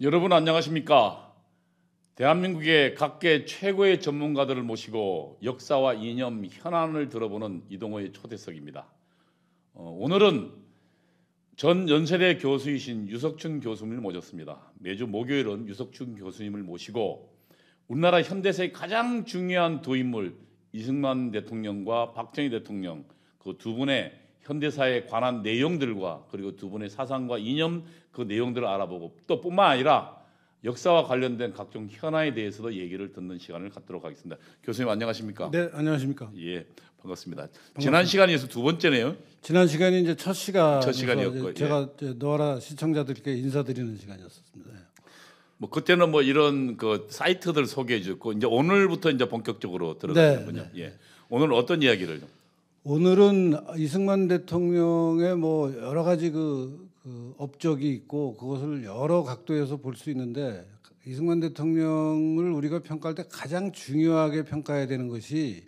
여러분 안녕하십니까? 대한민국의 각계 최고의 전문가들을 모시고 역사와 이념, 현안을 들어보는 이동호의 초대석입니다. 오늘은 전 연세대 교수이신 유석춘 교수님을 모셨습니다. 매주 목요일은 유석춘 교수님을 모시고 우리나라 현대사의 가장 중요한 두 인물 이승만 대통령과 박정희 대통령 그 두 분의 현대사에 관한 내용들과 그리고 두 분의 사상과 이념 그 내용들을 알아보고 또 뿐만 아니라 역사와 관련된 각종 현안에 대해서도 얘기를 듣는 시간을 갖도록 하겠습니다. 교수님 안녕하십니까? 네, 안녕하십니까? 예, 반갑습니다. 지난 시간에서 두 번째네요. 지난 시간이 이제 첫 시간이었고, 제가 너라 시청자들께 인사드리는 시간이었습니다. 뭐 그때는 뭐 이런 그 사이트들 소개해 줬고 이제 오늘부터 이제 본격적으로 들어가는군요. 네. 예. 오늘 어떤 이야기를 좀? 오늘은 이승만 대통령의 뭐 여러 가지 그 업적이 있고 그것을 여러 각도에서 볼 수 있는데 이승만 대통령을 우리가 평가할 때 가장 중요하게 평가해야 되는 것이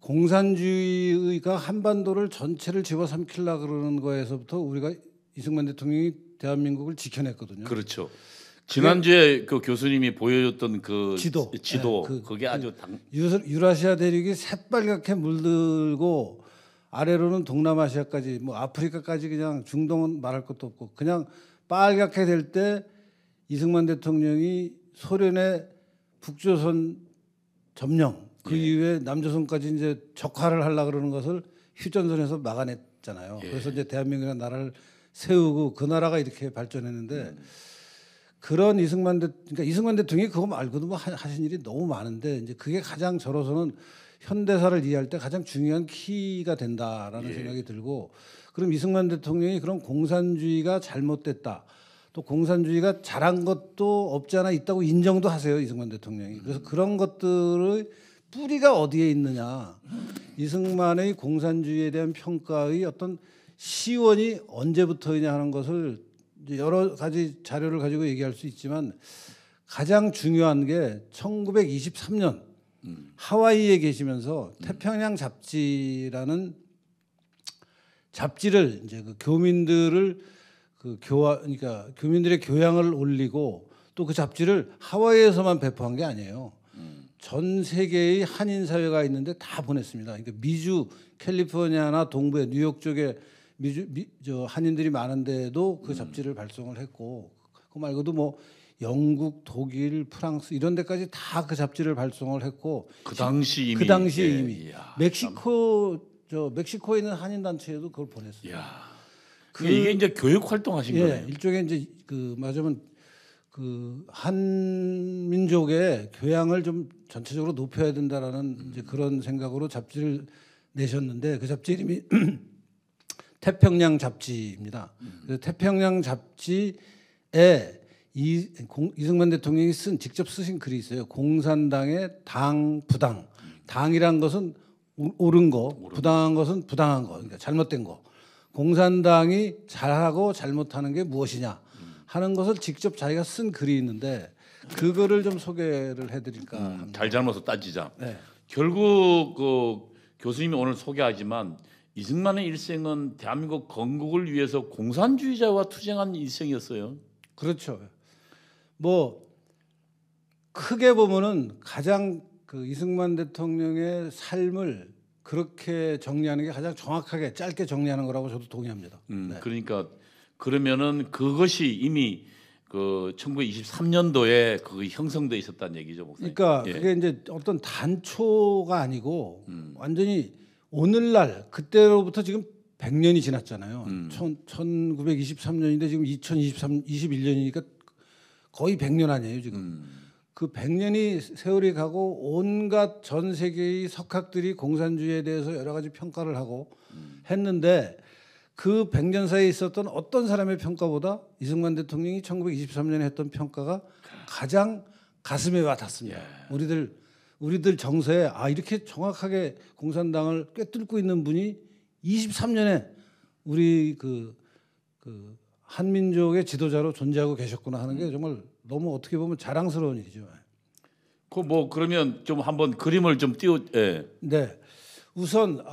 공산주의가 한반도를 전체를 집어삼키려 그러는 거에서부터 우리가 이승만 대통령이 대한민국을 지켜냈거든요. 그렇죠. 지난주에 그 교수님이 보여줬던 그 지도, 네, 그게 아주 유라시아 대륙이 새빨갛게 물들고 아래로는 동남아시아까지 뭐 아프리카까지 그냥 중동은 말할 것도 없고 그냥 빨갛게 될 때 이승만 대통령이 소련의 북조선 점령 그 이후에 남조선까지 이제 적화를 하려고 그러는 것을 휴전선에서 막아냈잖아요. 그래서 이제 대한민국이라는 나라를 세우고 그 나라가 이렇게 발전했는데 그런 그러니까 이승만 대통령이 그거 말고도 뭐 하신 일이 너무 많은데 이제 그게 가장 저로서는 현대사를 이해할 때 가장 중요한 키가 된다라는 생각이 들고 그럼 이승만 대통령이 그런 공산주의가 잘못됐다. 또 공산주의가 잘한 것도 없지 않아 있다고 인정도 하세요. 이승만 대통령이. 그래서 그런 것들의 뿌리가 어디에 있느냐. 이승만의 공산주의에 대한 평가의 어떤 시원이 언제부터이냐 하는 것을 여러 가지 자료를 가지고 얘기할 수 있지만 가장 중요한 게 1923년 하와이에 계시면서 태평양 잡지라는 잡지를 이제 그 교민들을 그러니까 교민들의 교양을 올리고 또 그 잡지를 하와이에서만 배포한 게 아니에요. 전 세계의 한인 사회가 있는데 다 보냈습니다. 그러니까 미주 캘리포니아나 동부의 뉴욕 쪽에 저 한인들이 많은데도 그 잡지를 발송을 했고 그 말고도 뭐 영국, 독일, 프랑스 이런 데까지 다 그 잡지를 발송을 했고 그 당시 이미 이미 멕시코에 있는 한인 단체에도 그걸 보냈어요. 이게 이제 교육 활동하신 거예요. 일종의 이제 그 맞으면 그 한민족의 교양을 좀 전체적으로 높여야 된다라는 이제 그런 생각으로 잡지를 내셨는데 그 잡지 이름이 태평양 잡지입니다. 그래서 태평양 잡지에 이승만 대통령이 직접 쓰신 글이 있어요. 공산당의 당, 부당. 당이란 것은 옳은 거, 부당한 것은 부당한 거, 그러니까 잘못된 거. 공산당이 잘하고 잘못하는 게 무엇이냐 하는 것을 직접 자기가 쓴 글이 있는데 그거를 좀 소개를 해드릴까. 잘잘못을 따지자. 네. 결국 그 교수님이 오늘 소개하지만 이승만의 일생은 대한민국 건국을 위해서 공산주의자와 투쟁한 일생이었어요. 그렇죠. 뭐 크게 보면은 가장 그 이승만 대통령의 삶을 그렇게 정리하는 게 가장 정확하게 짧게 정리하는 거라고 저도 동의합니다. 네. 그러니까 그러면은 그것이 이미 그 1923년도에 그 형성돼 있었다는 얘기죠, 목사님. 그러니까 그게 이제 어떤 단초가 아니고 완전히 오늘날 그때로부터 지금 100년이 지났잖아요. 1923년인데 지금 21년이니까 거의 100년 아니에요, 지금. 그 100년이 세월이 가고 온갖 전 세계의 석학들이 공산주의에 대해서 여러 가지 평가를 하고 했는데 그 100년 사이에 있었던 어떤 사람의 평가보다 이승만 대통령이 1923년에 했던 평가가 가장 가슴에 와닿습니다. 우리들 정서에 이렇게 정확하게 공산당을 꿰뚫고 있는 분이 23년에 우리 그 한민족의 지도자로 존재하고 계셨구나 하는 게 정말 너무 어떻게 보면 자랑스러운 일이죠. 그 뭐 그러면 좀 한번 그림을 좀 띄워. 네, 우선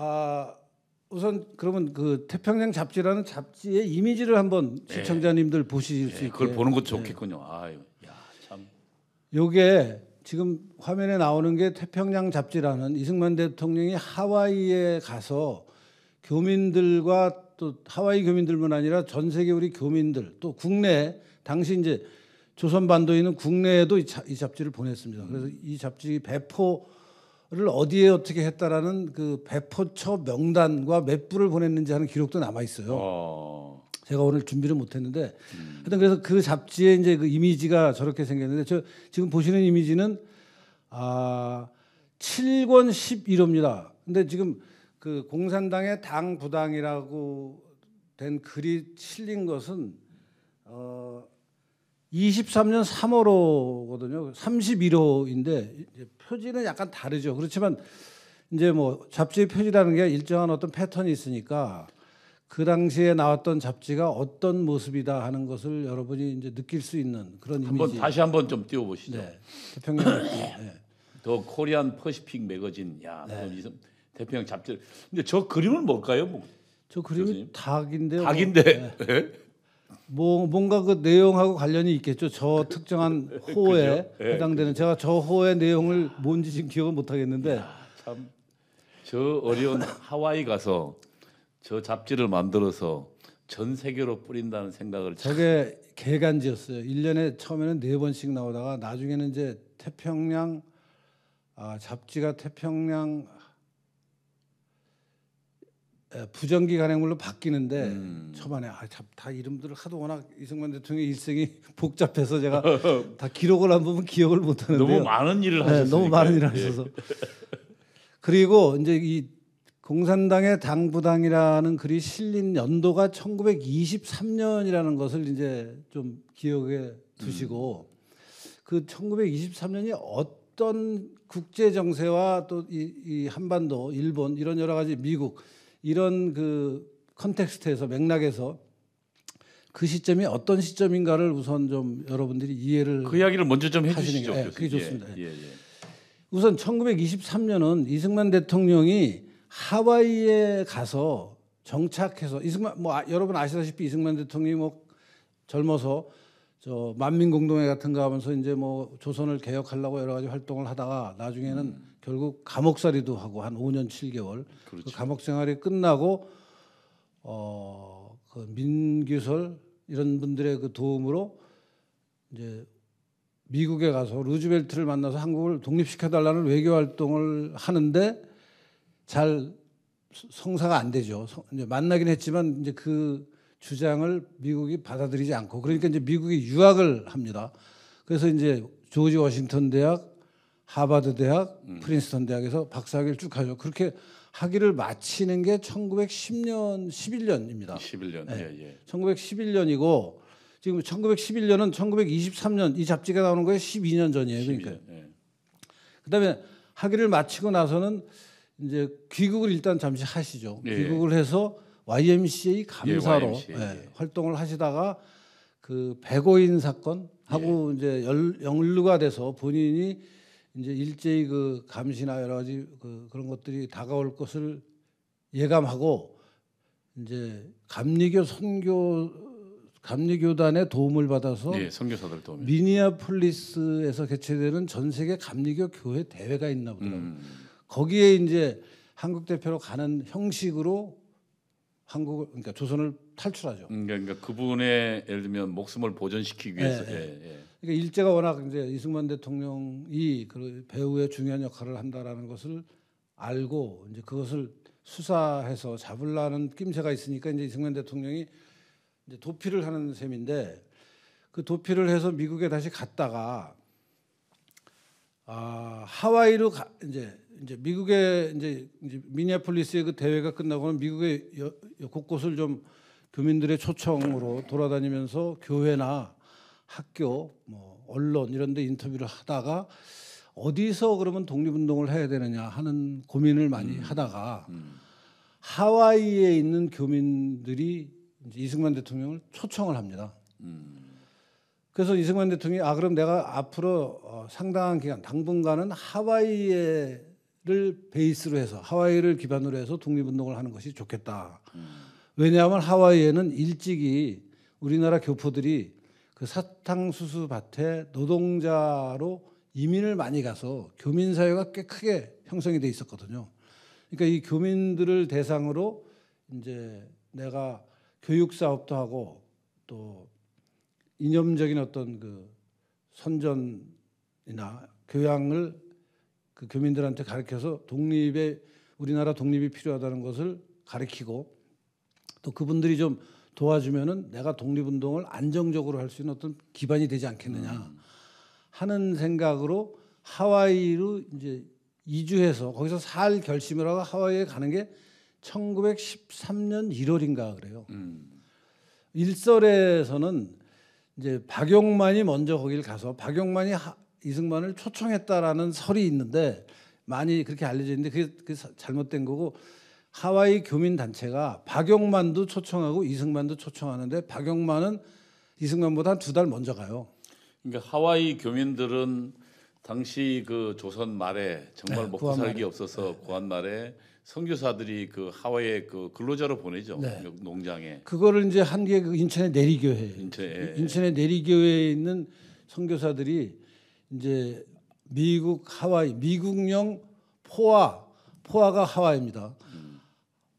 우선 그러면 그 태평양 잡지라는 잡지의 이미지를 한번 시청자님들 보실 수 있게. 그걸 보는 것도 좋겠군요. 아유, 야, 참. 요게 지금 화면에 나오는 게 태평양 잡지라는 이승만 대통령이 하와이에 가서 교민들과 또 하와이 교민들뿐 아니라 전 세계 우리 교민들 또 국내 당시 이제 조선반도에 있는 국내에도 이 잡지를 보냈습니다. 그래서 이 잡지 배포를 어디에 어떻게 했다라는 그 배포처 명단과 몇 부를 보냈는지 하는 기록도 남아 있어요. 제가 오늘 준비를 못했는데 하여튼 그래서 그 잡지에 이제 그 이미지가 저렇게 생겼는데 저 지금 보시는 이미지는 7권 11호입니다. 근데 지금 그 공산당의 당 부당이라고 된 글이 실린 것은 23년 3월호거든요. 31호인데 표지는 약간 다르죠. 그렇지만 이제 뭐 잡지의 표지라는 게 일정한 어떤 패턴이 있으니까 그 당시에 나왔던 잡지가 어떤 모습이다 하는 것을 여러분이 이제 느낄 수 있는 그런 한번 이미지. 다시 한번 좀 띄워보시죠. 네. 태평양 잡지. 네. 더 코리안 퍼시픽 매거진. 야, 태평양 잡지. 근데 저 그림은 뭘까요? 뭐, 저 그림이 교수님? 닭인데요. 닭인데. 뭐 뭔가 그 내용하고 관련이 있겠죠. 저 특정한 호에 그죠? 예, 해당되는 제가 저 호의 내용을 뭔지 지금 기억을 못 하겠는데 참 저 어려운 하와이 가서 저 잡지를 만들어서 전 세계로 뿌린다는 생각을 저게 개간지였어요. 1년에 처음에는 4번씩 나오다가 나중에는 이제 태평양 잡지가 태평양 부정기 간행물로 바뀌는데 초반에 다 이름들을 하도 워낙 이승만 대통령의 일생이 복잡해서 제가 다 기록을 안 보면 기억을 못 하는데요. 너무 많은 일을 하셨으니까. 너무 많은 일을 하셔서. 그리고 이제 이 공산당의 당부당이라는 글이 실린 연도가 1923년이라는 것을 이제 좀 기억에 두시고 그 1923년이 어떤 국제 정세와 또 이 한반도, 일본 이런 여러 가지 미국 이런 그 컨텍스트에서 맥락에서 그 시점이 어떤 시점인가를 우선 좀 여러분들이 이해를 그 이야기를 먼저 좀 해주시죠. 하시는 게, 그게 교수님. 좋습니다. 예. 우선 1923년은 이승만 대통령이 하와이에 가서 정착해서 이승만 뭐 여러분 아시다시피 이승만 대통령이 뭐 젊어서 저 만민공동회 같은 거 하면서 이제 뭐 조선을 개혁하려고 여러 가지 활동을 하다가 나중에는 결국 감옥살이도 하고 한 5년 7개월 그렇죠. 그 감옥 생활이 끝나고 그 민규설 이런 분들의 그 도움으로 이제 미국에 가서 루즈벨트를 만나서 한국을 독립시켜 달라는 외교 활동을 하는데 잘 성사가 안 되죠. 이제 만나긴 했지만 이제 그 주장을 미국이 받아들이지 않고 그러니까 이제 미국이 유학을 합니다. 그래서 이제 조지 워싱턴 대학, 하버드 대학, 프린스턴 대학에서 박사학위를 쭉 하죠. 그렇게 학위를 마치는 게 1910년, 11년입니다. 11년. 네. 예. 1911년이고 지금 1911년은 1923년 이 잡지가 나오는 거에 12년 전이에요. 그러니까. 12년. 예. 그다음에 학위를 마치고 나서는 이제 귀국을 일단 잠시 하시죠. 예. 귀국을 해서 YMCA 감사로 YMCA. 활동을 하시다가 그 백오인 사건 하고 이제 연루가 돼서 본인이 이제 일제히 그 감시나 여러 가지 그런 것들이 다가올 것을 예감하고 이제 감리교단의 도움을 받아서 선교사들 도움. 미니아폴리스에서 개최되는 전 세계 감리교 교회 대회가 있나 보더라고요. 거기에 이제 한국 대표로 가는 형식으로 그러니까 조선을 탈출하죠. 그러니까 그분의 예를 들면 목숨을 보존시키기 위해서. 그러니까 일제가 워낙 이제 이승만 대통령이 그 배후의 중요한 역할을 한다라는 것을 알고 이제 그것을 수사해서 잡으려는 낌새가 있으니까 이제 이승만 대통령이 이제 도피를 하는 셈인데 그 도피를 해서 미국에 다시 갔다가 하와이로 이제 미국에 이제 미니애폴리스의 그 대회가 끝나고는 미국의 곳곳을 좀 교민들의 초청으로 돌아다니면서 교회나 학교, 뭐 언론 이런 데 인터뷰를 하다가 어디서 그러면 독립운동을 해야 되느냐 하는 고민을 많이 하다가 하와이에 있는 교민들이 이제 이승만 대통령을 초청을 합니다. 그래서 이승만 대통령이 그럼 내가 앞으로 상당한 기간 당분간은 하와이를 베이스로 해서 하와이를 기반으로 해서 독립운동을 하는 것이 좋겠다. 왜냐하면 하와이에는 일찍이 우리나라 교포들이 그 사탕수수 밭에 노동자로 이민을 많이 가서 교민 사회가 꽤 크게 형성이 돼 있었거든요. 그러니까 이 교민들을 대상으로 이제 내가 교육 사업도 하고 또 이념적인 어떤 그 선전이나 교양을 그 교민들한테 가르쳐서 우리나라 독립이 필요하다는 것을 가르치고 또 그분들이 좀 도와주면은 내가 독립운동을 안정적으로 할 수 있는 어떤 기반이 되지 않겠느냐 하는 생각으로 하와이로 이제 이주해서 거기서 살 결심을 하고 하와이에 가는 게 1913년 1월인가 그래요. 일설에서는 이제 박용만이 먼저 거기를 가서 박용만이 이승만을 초청했다라는 설이 있는데 많이 그렇게 알려져 있는데 그게 잘못된 거고 하와이 교민 단체가 박용만도 초청하고 이승만도 초청하는데 박용만은 이승만보다 한 2달 먼저 가요. 그러니까 하와이 교민들은 당시 그 조선 말에 정말 네, 먹고 살기 없어서 구한 말에 선교사들이 그 하와이에 그 근로자로 보내죠. 네. 농장에. 그거를 이제 한 게 그 인천의 내리교회. 인천의 내리교회에 있는 선교사들이 이제 미국 하와이 미국령 포화가 하와이입니다.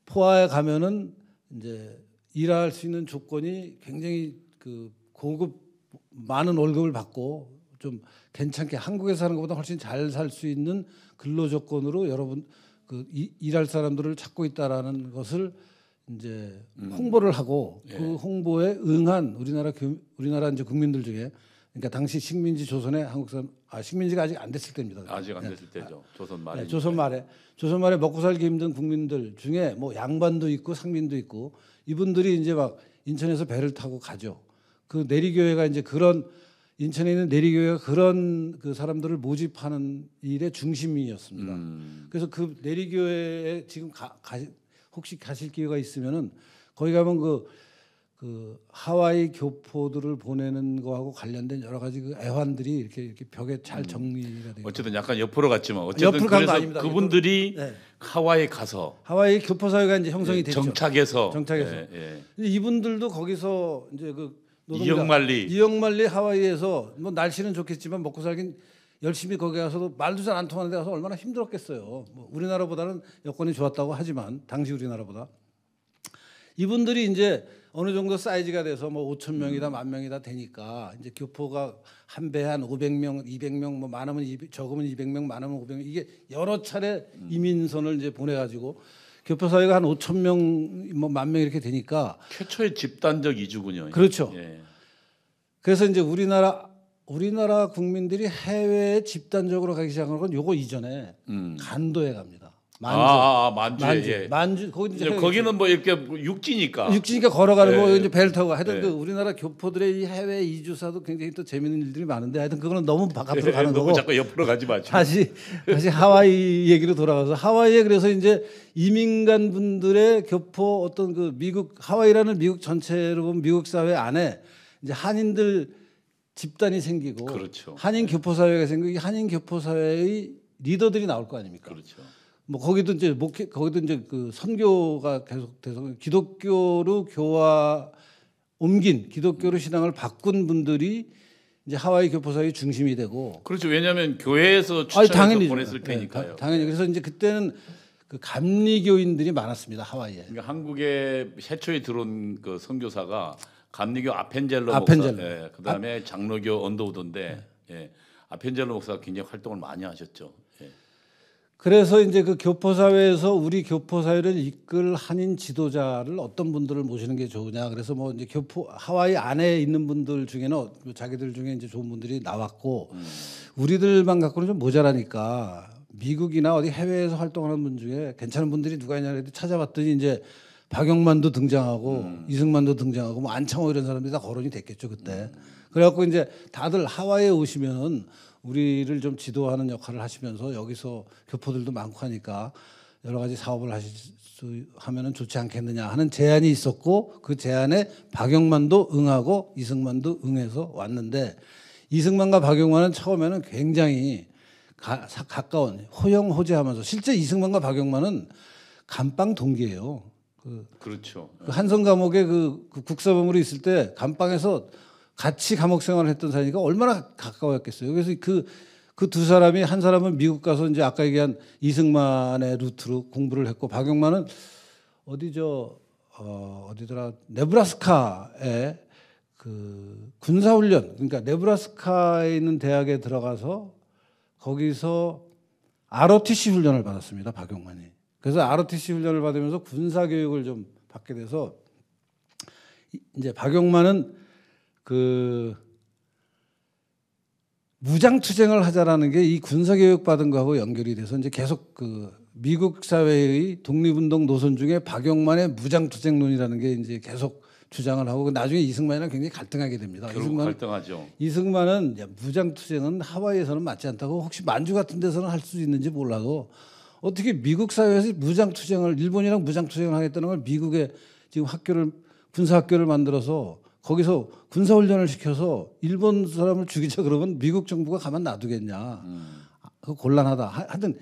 포화에 가면은 이제 일할 수 있는 조건이 굉장히 그 고급 많은 월급을 받고 좀 괜찮게 한국에서 사는 것보다 훨씬 잘 살 수 있는 근로 조건으로 여러분 그 일할 사람들을 찾고 있다라는 것을 이제 홍보를 하고 그 홍보에 응한 우리나라 이제 국민들 중에 그러니까 당시 식민지 조선의 한국 사람 식민지가 아직 안 됐을 때입니다. 아직 안 됐을 때죠. 조선 말에. 네, 조선 말에 먹고 살기 힘든 국민들 중에 뭐 양반도 있고 상민도 있고 이분들이 이제 막 인천에서 배를 타고 가죠. 그 내리교회가 이제 그런 인천에 있는 내리교회가 그런 그 사람들을 모집하는 일의 중심이었습니다. 그래서 그 내리교회에 지금 혹시 가실 기회가 있으면은 거기 가면 그 하와이 교포들을 보내는 거하고 관련된 여러 가지 그 애환들이 이렇게 벽에 잘 정리가 되고. 어쨌든 약간 옆으로 갔지만 어쨌든 옆으로 간 거 그래서 아닙니다. 그분들이 네. 하와이에 가서 하와이 교포 사회가 이제 형성이 됐죠. 정착해서. 근데 이분들도 거기서 이제 그 이영만리 하와이에서 뭐 날씨는 좋겠지만 먹고 살긴 열심히 거기 가서도 말도 잘 안 통하는 데 가서 얼마나 힘들었겠어요. 뭐 우리나라보다는 여건이 좋았다고 하지만 당시 우리나라보다 이분들이 이제 어느 정도 사이즈가 돼서 뭐 5천 명이다 10,000명이다 되니까 이제 교포가 한 배에 한 500명, 200명 뭐 많으면 적으면 200명, 많으면 500명 이게 여러 차례 이민선을 이제 보내가지고 교포 사회가 한 5,000명, 뭐 10,000명 이렇게 되니까 최초의 집단적 이주군요. 그렇죠. 예. 그래서 이제 우리나라 국민들이 해외에 집단적으로 가기 시작한 건 요거 이전에 간도에 갑니다. 만주. 거기는 뭐 이렇게 육지니까. 걸어가는 거 이제 배를 타고 하여튼 그 우리나라 교포들의 이 해외 이주사도 굉장히 또 재밌는 일들이 많은데 하여튼 그거는 너무 바깥으로 가는 거고. 너무 자꾸 옆으로 가지 마시고. 다시 하와이 얘기로 돌아가서 하와이에 그래서 이제 이민간 분들의 교포 어떤 그 하와이라는 미국 전체로 보면 미국 사회 안에 이제 한인들 집단이 생기고 그렇죠. 한인 교포 사회가 생기고 이 한인 교포 사회의 리더들이 나올 거 아닙니까? 그렇죠. 뭐 거기도 이제 그 선교가 계속돼서 기독교로 기독교로 신앙을 바꾼 분들이 이제 하와이 교포 사회의 중심이 되고. 그렇죠. 왜냐하면 교회에서 추천해서 보냈을 테니까요. 당연히. 그래서 이제 그때는 그 감리교인들이 많았습니다. 하와이에. 그러니까 한국에 최초에 들어온 그 선교사가 감리교 아펜젤로 목사, 예, 그다음에 장로교 언더우드인데 예, 아펜젤로 목사가 굉장히 활동을 많이 하셨죠. 예. 그래서 이제 그 교포 사회에서 우리 교포 사회를 이끌 한인 지도자를 어떤 분들을 모시는 게 좋으냐. 그래서 뭐 이제 하와이 안에 있는 분들 중에는 자기들 중에 이제 좋은 분들이 나왔고 우리들만 갖고는 좀 모자라니까 미국이나 어디 해외에서 활동하는 분 중에 괜찮은 분들이 누가 있냐 해도 찾아봤더니 이제 박용만도 등장하고 이승만도 등장하고 뭐 안창호 이런 사람들이 다 거론이 됐겠죠 그때. 그래갖고 이제 다들 하와이에 오시면은 우리를 좀 지도하는 역할을 하시면서 여기서 교포들도 많고 하니까 여러 가지 사업을 하면은 좋지 않겠느냐 하는 제안이 있었고 그 제안에 박용만도 응하고 이승만도 응해서 왔는데 이승만과 박용만은 처음에는 굉장히 가까운 호영호재하면서 실제 이승만과 박영만은 감방 동기예요. 그렇죠. 그 한성 감옥에 그 국사범으로 있을 때 감방에서 같이 감옥 생활을 했던 사이니까 얼마나 가까웠겠어요. 그래서 그 두 사람이 한 사람은 미국 가서 이제 아까 얘기한 이승만의 루트로 공부를 했고 박영만은 어디더라 네브라스카에 그 군사훈련 그러니까 네브라스카에 있는 대학에 들어가서 거기서 ROTC 훈련을 받았습니다. 박영만이. 그래서 ROTC 훈련을 받으면서 군사 교육을 좀 받게 돼서 이제 박영만은 그 무장 투쟁을 하자라는 게 이 군사 교육 받은 거하고 연결이 돼서 이제 계속 그 미국 사회의 독립운동 노선 중에 박영만의 무장 투쟁론이라는 게 이제 계속 주장을 하고 나중에 이승만이랑 굉장히 갈등하게 됩니다. 결국 갈등하죠. 이승만은 무장 투쟁은 하와이에서는 맞지 않다고 혹시 만주 같은 데서는 할 수 있는지 몰라도 어떻게 미국 사회에서 무장 투쟁을 일본이랑 무장 투쟁을 하겠다는 걸 미국에 지금 군사 학교를 만들어서 거기서 군사 훈련을 시켜서 일본 사람을 죽이자 그러면 미국 정부가 가만 놔두겠냐? 그 곤란하다. 하여튼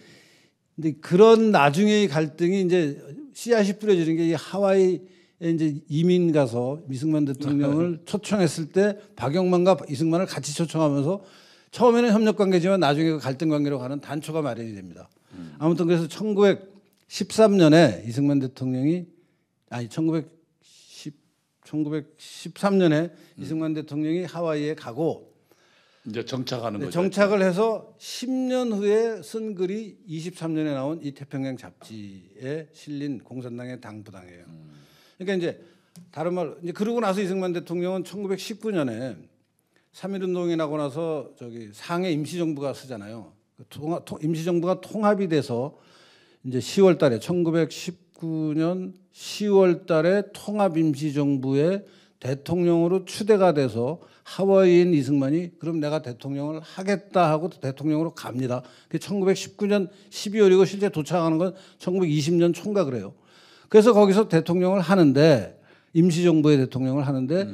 근데 그런 나중에의 갈등이 이제 씨앗이 뿌려지는 게 이 하와이에 이제 이민 가서 이승만 대통령을 초청했을 때 박영만과 이승만을 같이 초청하면서 처음에는 협력 관계지만 나중에 그 갈등 관계로 가는 단초가 마련이 됩니다. 아무튼 그래서 1913년에 이승만 대통령이 1913년에 이승만 대통령이 하와이에 가고 이제 정착하는 거죠. 정착을 해서 10년 후에 쓴 글이 23년에 나온 이 태평양 잡지에 실린 공산당의 당부당이에요. 그러니까 이제 다른 말 이제 그러고 나서 이승만 대통령은 1919년에 3.1운동이 나고 나서 저기 상해 임시정부가 쓰잖아요. 임시정부가 통합이 돼서 이제 10월달에 1919년 10월달에 통합 임시정부의 대통령으로 추대가 돼서 하와이인 이승만이 그럼 내가 대통령을 하겠다 하고 대통령으로 갑니다. 그게 1919년 12월이고 실제 도착하는 건 1920년 초인가 그래요. 그래서 거기서 대통령을 하는데 임시정부의 대통령을 하는데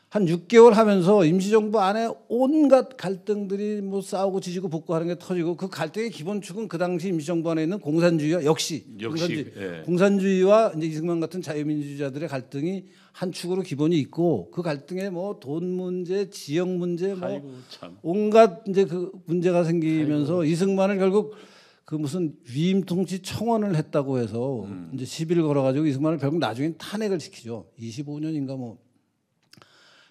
한 6개월 하면서 임시정부 안에 온갖 갈등들이 뭐 싸우고 지지고 볶고하는 게 터지고 그 갈등의 기본축은 그 당시 임시정부 안에 있는 공산주의와 공산주의와 이제 이승만 같은 자유민주주의자들의 갈등이 한 축으로 기본이 있고 그 갈등에 뭐 돈 문제, 지역 문제 뭐 온갖 이제 그 문제가 생기면서 이승만을 결국 그 무슨 위임 통치 청원을 했다고 해서 이제 시비를 걸어가지고 이승만을 결국 나중에 탄핵을 시키죠. 25년인가 뭐.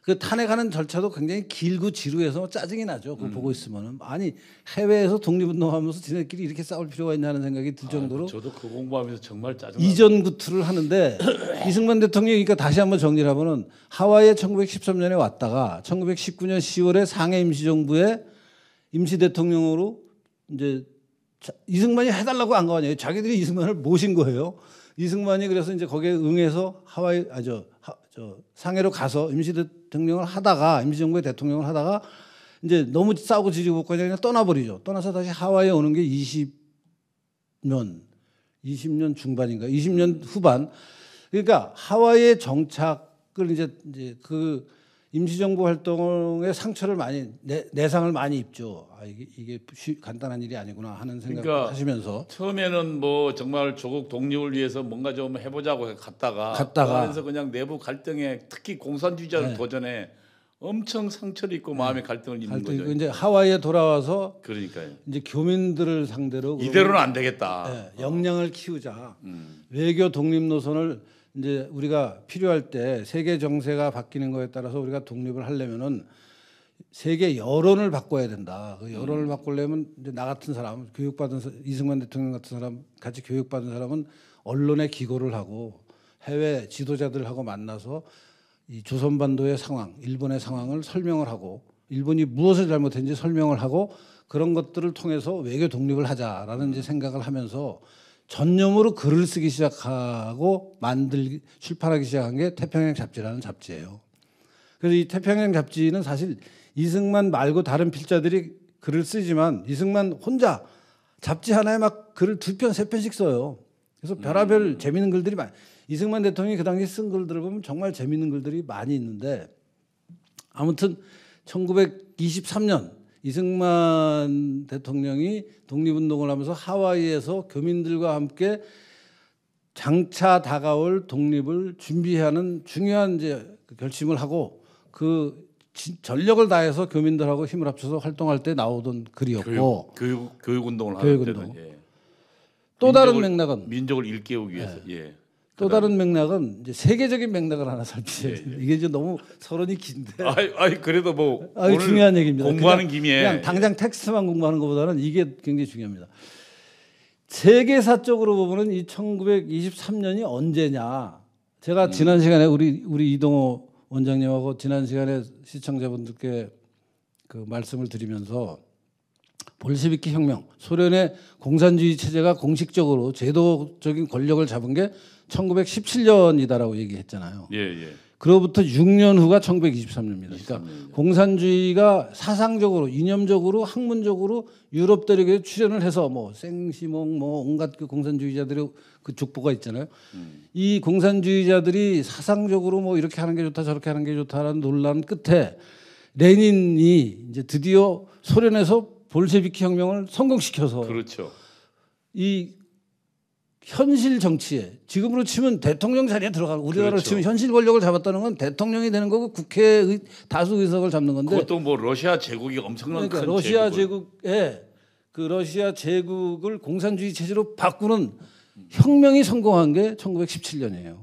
그 탄핵하는 절차도 굉장히 길고 지루해서 짜증이 나죠. 그거 보고 있으면은 아니 해외에서 독립운동하면서 지네끼리 이렇게 싸울 필요가 있냐는 생각이 들 정도로. 저도 그 공부하면서 정말 짜증. 이전 구투를 하는데 이승만 대통령이 그러니까 다시 한번 정리를 하면은 하와이에 1913년에 왔다가 1919년 10월에 상해 임시정부의 임시 대통령으로 이제 이승만이 해달라고 안 가냐. 자기들이 이승만을 모신 거예요. 이승만이 그래서 이제 거기에 응해서 하와이 상해로 가서 임시 대통령을 하다가 임시정부의 대통령을 하다가 이제 너무 싸우고 지지고 그냥 떠나버리죠. 떠나서 다시 하와이에 오는 게 20년 중반인가 20년 후반. 그러니까 하와이의 정착을 이제 그 임시정부 활동에 상처를 많이 내상을 많이 입죠. 이게 간단한 일이 아니구나 하는 생각을 그러니까 하시면서 처음에는 뭐 정말 조국 독립을 위해서 뭔가 좀 해보자고 갔다가 그래서 그냥 내부 갈등에 특히 공산주의자들 도전에 엄청 상처를 입고 마음의 갈등을 입는 거죠. 이제 하와이에 돌아와서 그러니까요. 이제 교민들을 상대로 이대로는 안 되겠다. 역량을 키우자. 외교 독립 노선을 이제 우리가 필요할 때 세계 정세가 바뀌는 거에 따라서 우리가 독립을 하려면은 세계 여론을 바꿔야 된다. 그 여론을 바꾸려면 이제 나 같은 사람, 교육받은 이승만 대통령 같은 사람, 같이 교육받은 사람은 언론에 기고를 하고 해외 지도자들하고 만나서 이 조선반도의 상황, 일본의 상황을 설명을 하고 일본이 무엇을 잘못했는지 설명을 하고 그런 것들을 통해서 외교 독립을 하자라는 이제 생각을 하면서 전념으로 글을 쓰기 시작하고 출판하기 시작한 게 태평양 잡지라는 잡지예요. 그래서 이 태평양 잡지는 사실 이승만 말고 다른 필자들이 글을 쓰지만 이승만 혼자 잡지 하나에 막 글을 2편, 3편씩 써요. 그래서 별의별 재밌는 글들이 많아요. 이승만 대통령이 그 당시 쓴 글들을 보면 정말 재밌는 글들이 많이 있는데 아무튼 1923년 이승만 대통령이 독립운동을 하면서 하와이에서 교민들과 함께 장차 다가올 독립을 준비하는 중요한 이제 결심을 하고 그 전력을 다해서 교민들하고 힘을 합쳐서 활동할 때 나오던 글이었고 교육 운동을 교육 하는 운동. 때는 예. 또 다른 맥락은 민족을 일깨우기 위해서 또 다른 맥락은 이제 세계적인 맥락을 하나 살피셔야 돼요. 이게 이제 너무 서론이 긴데. 아이 그래도 뭐 오늘 중요한 얘기입니다. 공부하는 김에 그냥 당장 텍스트만 공부하는 것보다는 이게 굉장히 중요합니다. 세계사적으로 보면은 이 1923년이 언제냐? 제가 지난 시간에 우리 이동호 원장님하고 지난 시간에 시청자분들께 그 말씀을 드리면서 볼셰비키 혁명, 소련의 공산주의 체제가 공식적으로 제도적인 권력을 잡은 게 1917년이다라고 얘기했잖아요. 예. 그로부터 6년 후가 1923년입니다. 그러니까 공산주의가 사상적으로, 이념적으로, 학문적으로 유럽 대륙에 출현을 해서 뭐 생시몽 뭐 온갖 그 공산주의자들의 그 족보가 있잖아요. 이 공산주의자들이 사상적으로 뭐 이렇게 하는 게 좋다 저렇게 하는 게 좋다라는 논란 끝에 레닌이 이제 드디어 소련에서 볼셰비키 혁명을 성공시켜서 그렇죠. 이 현실 정치에 지금으로 치면 대통령 자리에 들어가고 우리나라로 그렇죠. 치면 현실 권력을 잡았다는 건 대통령이 되는 거고 국회의 다수 의석을 잡는 건데 그것도 뭐 러시아 제국이 엄청난 그러니까 큰 러시아 제국을. 제국에 그 러시아 제국을 공산주의 체제로 바꾸는 혁명이 성공한 게 1917년이에요.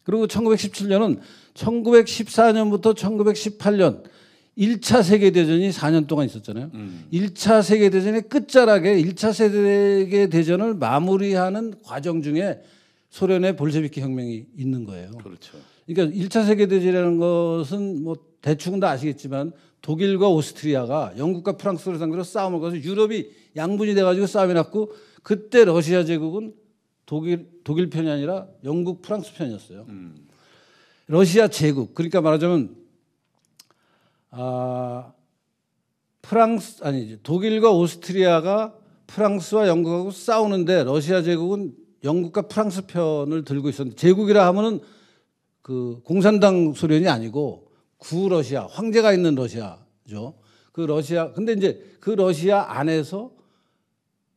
그리고 1917년은 1914년부터 1918년 1차 세계대전이 4년 동안 있었잖아요. 1차 세계대전의 끝자락에 1차 세계대전을 마무리하는 과정 중에 소련의 볼셰비키 혁명이 있는 거예요. 그렇죠. 그러니까 1차 세계대전이라는 것은 뭐 대충 다 아시겠지만 독일과 오스트리아가 영국과 프랑스를 상대로 싸움을 걸어서 유럽이 양분이 돼가지고 싸움이 났고 그때 러시아 제국은 독일 편이 아니라 영국, 프랑스 편이었어요. 러시아 제국 그러니까 말하자면 독일과 오스트리아가 프랑스와 영국하고 싸우는데 러시아 제국은 영국과 프랑스 편을 들고 있었는데 제국이라 하면은 그 공산당 소련이 아니고 구러시아 황제가 있는 러시아죠. 그 러시아 근데 이제 그 러시아 안에서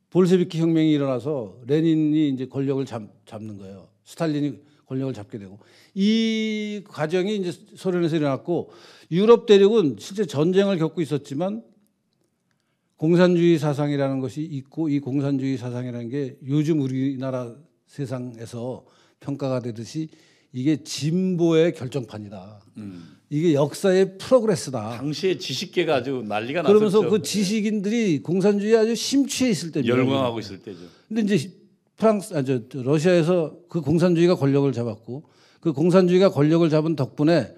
볼셰비키 혁명이 일어나서 레닌이 이제 권력을 잡는 거예요. 스탈린이 권력을 잡게 되고 이 과정이 이제 소련에서 일어났고 유럽 대륙은 실제 전쟁을 겪고 있었지만 공산주의 사상이라는 것이 있고 이 공산주의 사상이라는 게 요즘 우리나라 세상에서 평가가 되듯이 이게 진보의 결정판이다. 이게 역사의 프로그레스다. 당시에 지식계가 아주 난리가 났었죠. 그러면서 그 지식인들이 공산주의에 아주 심취해 있을 때입니다. 열광하고 있을 때죠. 근데 이제 러시아에서 그 공산주의가 권력을 잡았고 그 공산주의가 권력을 잡은 덕분에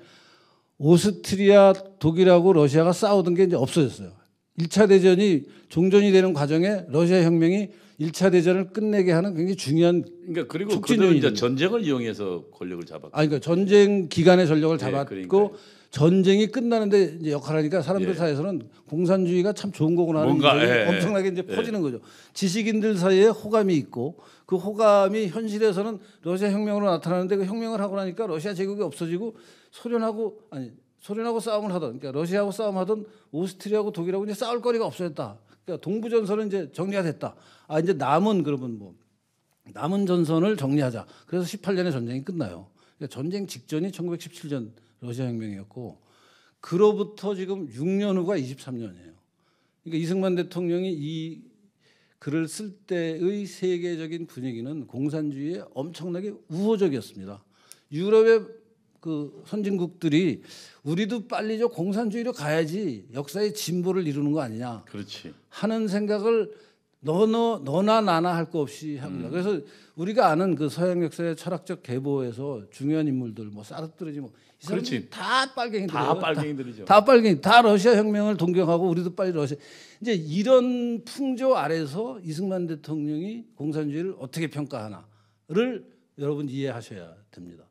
오스트리아, 독일하고 러시아가 싸우던 게 이제 없어졌어요. 1차 대전이 종전이 되는 과정에 러시아 혁명이 1차 대전을 끝내게 하는 굉장히 중요한 그러니까 그리고 촉진요인이 그들은 이제 전쟁을 이용해서 권력을 잡았고. 그러니까 전쟁 기간에 전력을 네, 잡았고 그러니까요. 전쟁이 끝나는데 이제 역할을 하니까 사람들 사이에서는 공산주의가 참 좋은 거구나 하는 뭔가, 인식이 엄청나게 이제 퍼지는 거죠. 지식인들 사이에 호감이 있고 그 호감이 현실에서는 러시아 혁명으로 나타나는데 그 혁명을 하고 나니까 러시아 제국이 없어지고 소련하고 싸움을 하던 그러니까 러시아하고 싸움하던 오스트리아하고 독일하고 이제 싸울 거리가 없어졌다. 그러니까 동부 전선은 이제 정리가 됐다. 이제 남은 그러면 뭐 남은 전선을 정리하자. 그래서 18년에 전쟁이 끝나요. 그러니까 전쟁 직전이 1917년 러시아 혁명이었고 그로부터 지금 6년 후가 23년이에요. 그러니까 이승만 대통령이 이 글을 쓸 때의 세계적인 분위기는 공산주의에 엄청나게 우호적이었습니다. 유럽의 그 선진국들이 우리도 빨리 저 공산주의로 가야지 역사의 진보를 이루는 거 아니냐 그렇지. 하는 생각을 너나 나나 할 거 없이 합니다. 그래서 우리가 아는 그 서양 역사의 철학적 계보에서 중요한 인물들 뭐 사르트르지 뭐 이 사람들이 다 빨갱이들 다 빨갱이들이죠. 다 빨갱이 다 러시아 혁명을 동경하고 우리도 빨리 러시아 이제 이런 풍조 아래서 이승만 대통령이 공산주의를 어떻게 평가하나를 여러분 이해하셔야 됩니다.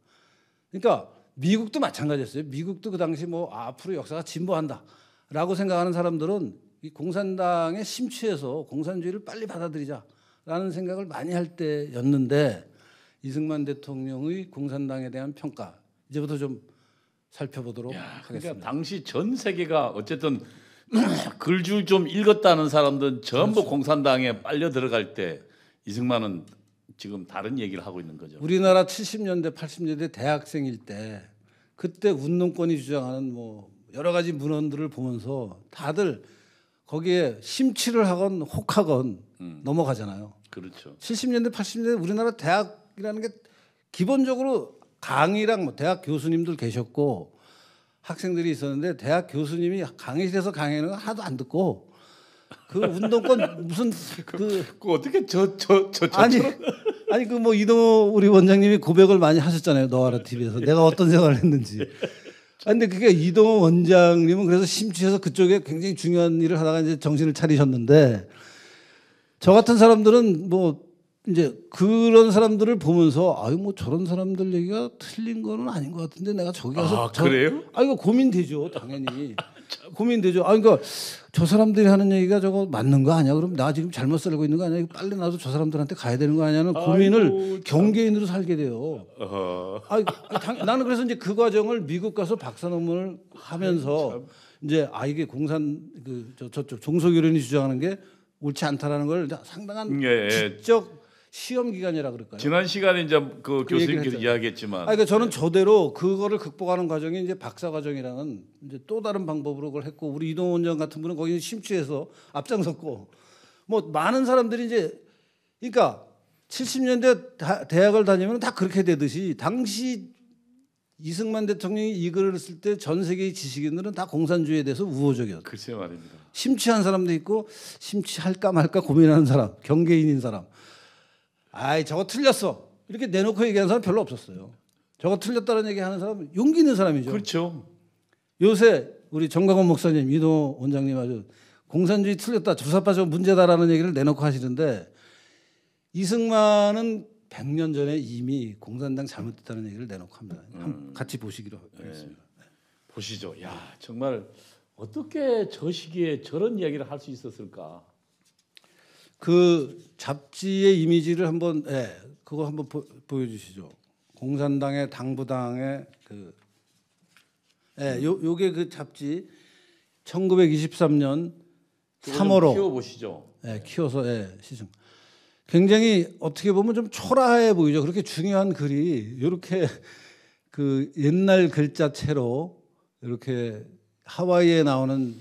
그러니까 미국도 마찬가지였어요. 미국도 그 당시 뭐 앞으로 역사가 진보한다라고 생각하는 사람들은 이 공산당에 심취해서 공산주의를 빨리 받아들이자라는 생각을 많이 할 때였는데 이승만 대통령의 공산당에 대한 평가 이제부터 좀 살펴보도록 하겠습니다. 그러니까 당시 전 세계가 어쨌든 글줄 좀 읽었다는 사람들은 전부 공산당에 빨려 들어갈 때 이승만은 지금 다른 얘기를 하고 있는 거죠. 우리나라 70년대 80년대 대학생일 때 그때 운동권이 주장하는 뭐 여러 가지 문헌들을 보면서 다들 거기에 심취를 하건 혹하건 넘어가잖아요. 그렇죠. 70년대 80년대 우리나라 대학이라는 게 기본적으로 강의랑 뭐 대학 교수님들 계셨고 학생들이 있었는데 대학 교수님이 강의실에서 강의하는 거 하나도 안 듣고 그 운동권 무슨 그 어떻게 아니 그 뭐 이동호 우리 원장님이 고백을 많이 하셨잖아요. 너와라 TV에서 내가 어떤 생각을 했는지. 근데 그게 이동호 원장님은 그래서 심취해서 그쪽에 굉장히 중요한 일을 하다가 이제 정신을 차리셨는데 저 같은 사람들은 뭐 이제 그런 사람들을 보면서 아유 뭐 저런 사람들 얘기가 틀린 거는 아닌 것 같은데 내가 저기 가서 그래요? 이거 고민되죠 당연히 고민되죠. 그러니까 저 사람들이 하는 얘기가 저거 맞는 거 아니야? 그럼 나 지금 잘못 살고 있는 거 아니야? 빨리 나도 저 사람들한테 가야 되는 거 아니냐는 고민을 경계인으로 살게 돼요. 나는 그래서 이제 그 과정을 미국 가서 박사 논문을 하면서 이제 이게 공산 저쪽 종속유련이 주장하는 게 옳지 않다라는 걸 상당한 지적 시험 기간이라 그럴까요? 지난 시간에 이제 그 교수님께서 이야기했지만, 그러니까 저는 저대로 그거를 극복하는 과정이 이제 박사 과정이라는 이제 또 다른 방법으로 그걸 했고 우리 이동호 원장 같은 분은 거기 심취해서 앞장섰고 뭐 많은 사람들이 이제 그러니까 70년대 대학을 다니면 다 그렇게 되듯이 당시 이승만 대통령이 이 글을 쓸 때 전 세계의 지식인들은 다 공산주의에 대해서 우호적이었어요. 글쎄 말입니다. 심취한 사람도 있고 심취할까 말까 고민하는 사람, 경계인인 사람. 저거 틀렸어. 이렇게 내놓고 얘기하는 사람 별로 없었어요. 저거 틀렸다는 얘기하는 사람 용기 있는 사람이죠. 그렇죠. 요새 우리 정광훈 목사님, 이동호 원장님 아주 공산주의 틀렸다, 주사파적 문제다라는 얘기를 내놓고 하시는데 이승만은 100년 전에 이미 공산당 잘못됐다는 얘기를 내놓고 합니다. 같이 보시기로 하겠습니다. 네. 보시죠. 야 정말 어떻게 저 시기에 저런 이야기를 할 수 있었을까? 그 잡지의 이미지를 한번 그거 한번 보여주시죠. 공산당의 당부당의 요게 그 잡지 1923년 3월호 키워 보시죠. 키워서 시중. 굉장히 어떻게 보면 좀 초라해 보이죠. 그렇게 중요한 글이 이렇게 그 옛날 글자체로 이렇게 하와이에 나오는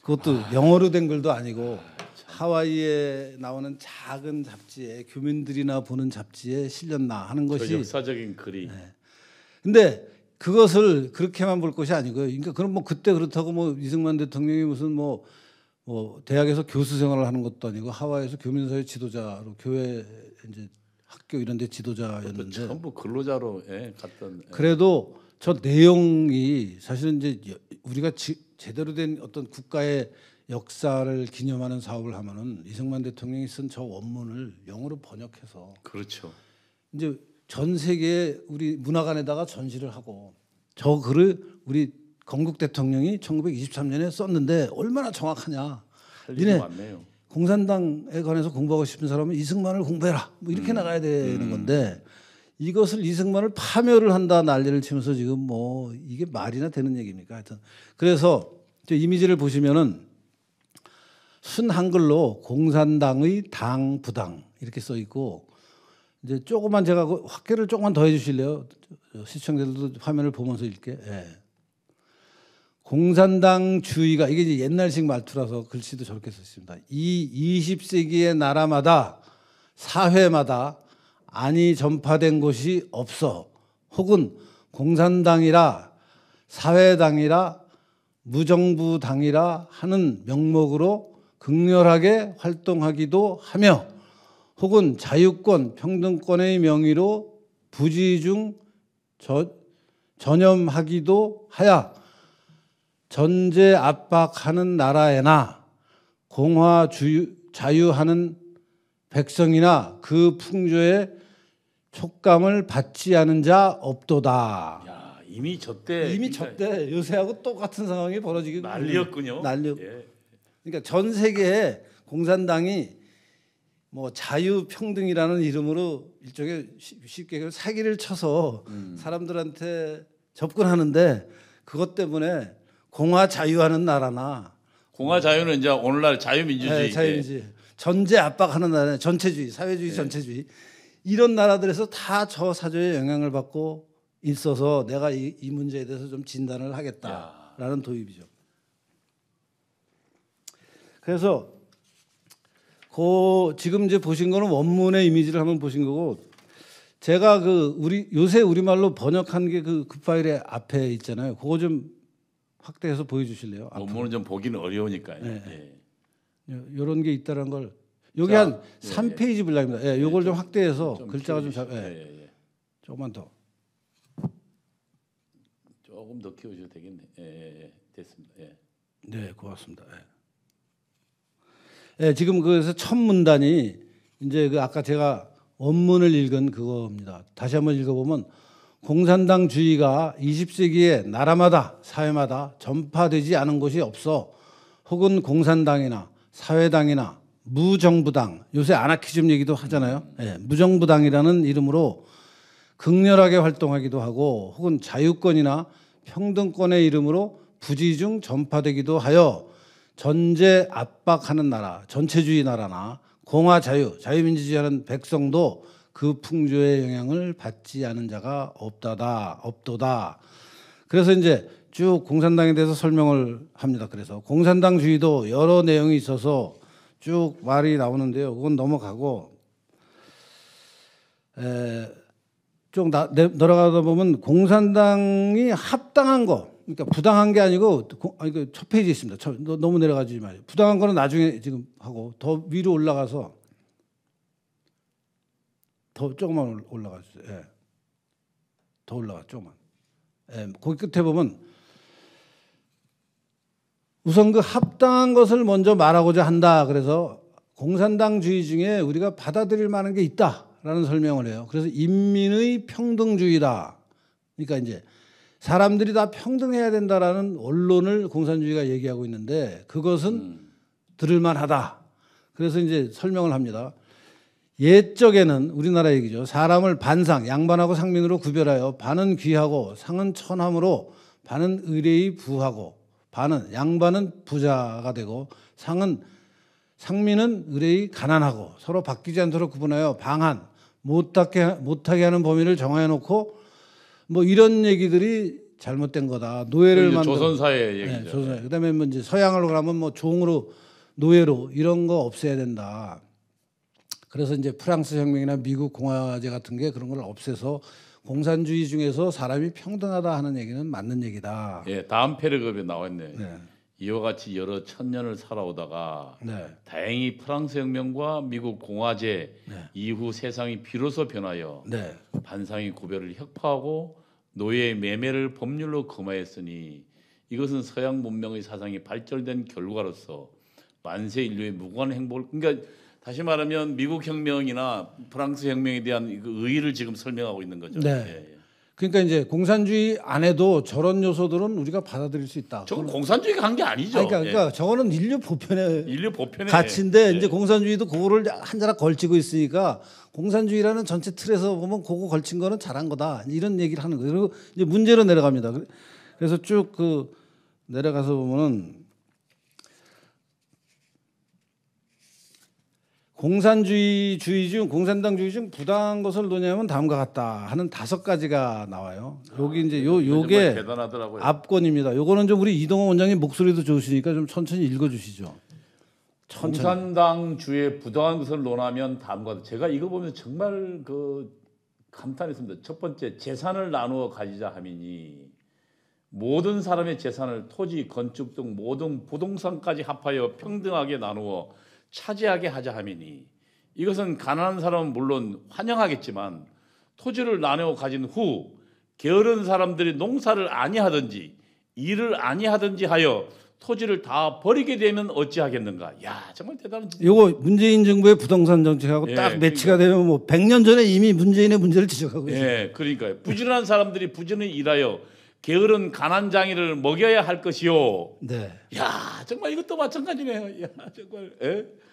그것도 영어로 된 글도 아니고 하와이에 나오는 작은 잡지에 교민들이나 보는 잡지에 실렸나 하는 것이 역사적인 글이. 근데 그것을 그렇게만 볼 것이 아니고요. 그러니까 그럼 뭐 그때 그렇다고 뭐 이승만 대통령이 무슨 뭐 대학에서 교수 생활을 하는 것도 아니고 하와이에서 교민사회 지도자로 교회 이제 학교 이런 데 지도자였는데 전부 근로자로 갔던. 그래도 저 내용이 사실은 이제 우리가 제대로 된 어떤 국가의 역사를 기념하는 사업을 하면은 이승만 대통령이 쓴 저 원문을 영어로 번역해서 그렇죠. 이제 전 세계에 우리 문화관에다가 전시를 하고 저 글을 우리 건국 대통령이 1923년에 썼는데 얼마나 정확하냐. 할 일이 많네요. 공산당에 관해서 공부하고 싶은 사람은 이승만을 공부해라. 뭐 이렇게 나가야 되는 건데 이것을 이승만을 파멸을 한다 난리를 치면서 지금 뭐 이게 말이나 되는 얘기입니까? 하여튼 그래서 저 이미지를 보시면은 순 한글로 공산당의 당 부당 이렇게 써 있고 이제 조금만 제가 확대를 조금만 더 해주실래요? 시청자들도 화면을 보면서 읽게. 공산당주의가 이게 이제 옛날식 말투라서 글씨도 저렇게 썼습니다. 이 20세기의 나라마다 사회마다 안이 전파된 곳이 없어. 혹은 공산당이라 사회당이라 무정부당이라 하는 명목으로 극렬하게 활동하기도 하며 혹은 자유권, 평등권의 명의로 부지중 전염하기도 하여 전제 압박하는 나라에나 공화 자유하는 백성이나 그 풍조의 촉감을 받지 않은 자 없도다. 야, 이미 저때 요새하고 똑같은 상황이 벌어지기 난리였군요. 그러니까 전 세계에 공산당이 뭐 자유평등이라는 이름으로 일종의 쉽게 사기를 쳐서 사람들한테 접근하는데 그것 때문에 공화 자유하는 나라나 공화 자유는 이제 오늘날 자유민주주의. 네, 자유민주주의. 전제 압박하는 나라, 전체주의, 사회주의, 전체주의 이런 나라들에서 다 저 사조의 영향을 받고 있어서 내가 이 문제에 대해서 좀 진단을 하겠다라는 도입이죠. 그래서 지금 이제 보신 거는 원문의 이미지를 한번 보신 거고, 제가 요새 우리말로 번역한 게 그 파일의 앞에 있잖아요. 그거 좀 확대해서 보여주실래요? 원문은 좀 보기는 어려우니까요. 네. 이런 게 있다는 걸 여기 한 3페이지 분량입니다. 예, 요걸 좀 확대해서 글자가 좀 조금만 더. 조금 더 키워줘도 되겠네. 됐습니다. 네, 고맙습니다. 지금 그래서 첫 문단이 이제 아까 제가 원문을 읽은 그거입니다. 다시 한번 읽어보면, 공산당주의가 20세기에 나라마다 사회마다 전파되지 않은 곳이 없어 혹은 공산당이나 사회당이나 무정부당, 요새 아나키즘 얘기도 하잖아요. 무정부당이라는 이름으로 극렬하게 활동하기도 하고 혹은 자유권이나 평등권의 이름으로 부지중 전파되기도 하여 전제 압박하는 나라, 전체주의 나라나 공화 자유, 자유민주주의하는 백성도 그 풍조의 영향을 받지 않은 자가 없도다. 그래서 이제 쭉 공산당에 대해서 설명을 합니다. 그래서 공산당주의도 여러 내용이 있어서 쭉 말이 나오는데요. 그건 넘어가고, 쭉 내려가다 보면 공산당이 합당한 거, 그러니까 부당한 게 아니고, 이거 첫 페이지에 있습니다. 너무 내려가지 마세요. 부당한 거는 나중에 지금 하고, 더 위로 올라가서 더 조금만 올라가 주세요. 더 올라가 조금만. 거기 끝에 보면 우선 그 합당한 것을 먼저 말하고자 한다. 그래서 공산당주의 중에 우리가 받아들일 만한 게 있다라는 설명을 해요. 그래서 인민의 평등주의다. 그러니까 이제 사람들이 다 평등해야 된다라는 원론을 공산주의가 얘기하고 있는데 그것은 들을 만하다. 그래서 이제 설명을 합니다. 옛적에는 우리나라 얘기죠. 사람을 반상, 양반하고 상민으로 구별하여 반은 귀하고 상은 천함으로 반은 의뢰의 부하고 양반은 부자가 되고 상민은 의뢰의 가난하고 서로 바뀌지 않도록 구분하여 방한, 못하게 하는 범위를 정해 놓고 뭐 이런 얘기들이 잘못된 거다. 노예를 만든 조선사의 얘기죠. 조선사회. 그다음에 뭐 이제 서양으로 가면 뭐 종으로 노예로 이런 거 없애야 된다. 그래서 이제 프랑스 혁명이나 미국 공화제 같은 게 그런 걸 없애서 공산주의 중에서 사람이 평등하다 하는 얘기는 맞는 얘기다. 다음 패러그래프에 나와 있네요. 이와 같이 여러 천년을 살아오다가 다행히 프랑스 혁명과 미국 공화제 이후 세상이 비로소 변하여 반상의 구별을 혁파하고 노예의 매매를 법률로 금하였으니 이것은 서양 문명의 사상이 발전된 결과로서 만세 인류의 무고한 행복을, 그러니까 다시 말하면 미국 혁명이나 프랑스 혁명에 대한 그 의의를 지금 설명하고 있는 거죠. 그러니까 이제 공산주의 안에도 저런 요소들은 우리가 받아들일 수 있다. 저건 공산주의가 한 게 아니죠. 그러니까 저거는 인류 보편의 가치인데 이제 공산주의도 그거를 한 자락 걸치고 있으니까 공산주의라는 전체 틀에서 보면 그거 걸친 거는 잘한 거다. 이런 얘기를 하는 거예요. 그리고 이제 문제로 내려갑니다. 그래서 쭉 내려가서 보면은 공산당주의 중 부당한 것을 논의하면 다음과 같다 하는 5가지가 나와요. 여기 이제 요게 대단하더라고요. 압권입니다. 요거는 좀 우리 이동호 원장님 목소리도 좋으시니까 좀 천천히 읽어주시죠. 공산당주의 부당한 것을 논하면 다음과 같다. 제가 이거 보면 정말 감탄했습니다. 첫 번째, 재산을 나누어 가지자 하미니 모든 사람의 재산을 토지, 건축 등 모든 부동산까지 합하여 평등하게 나누어 차지하게 하자 하미니 이것은 가난한 사람은 물론 환영하겠지만 토지를 나누어 가진 후 게으른 사람들이 농사를 아니하든지 일을 아니하든지 하여 토지를 다 버리게 되면 어찌하겠는가. 야, 정말 대단한 짓. 요거 문재인 정부의 부동산 정책하고 딱 매치가 되면 뭐 100년 전에 이미 문재인의 문제를 지적하고 있어요. 그러니까요. 부지런한 사람들이 부지런히 일하여 게으른 가난장이를 먹여야 할 것이요. 야, 정말 이것도 마찬가지네요. 야, 정말.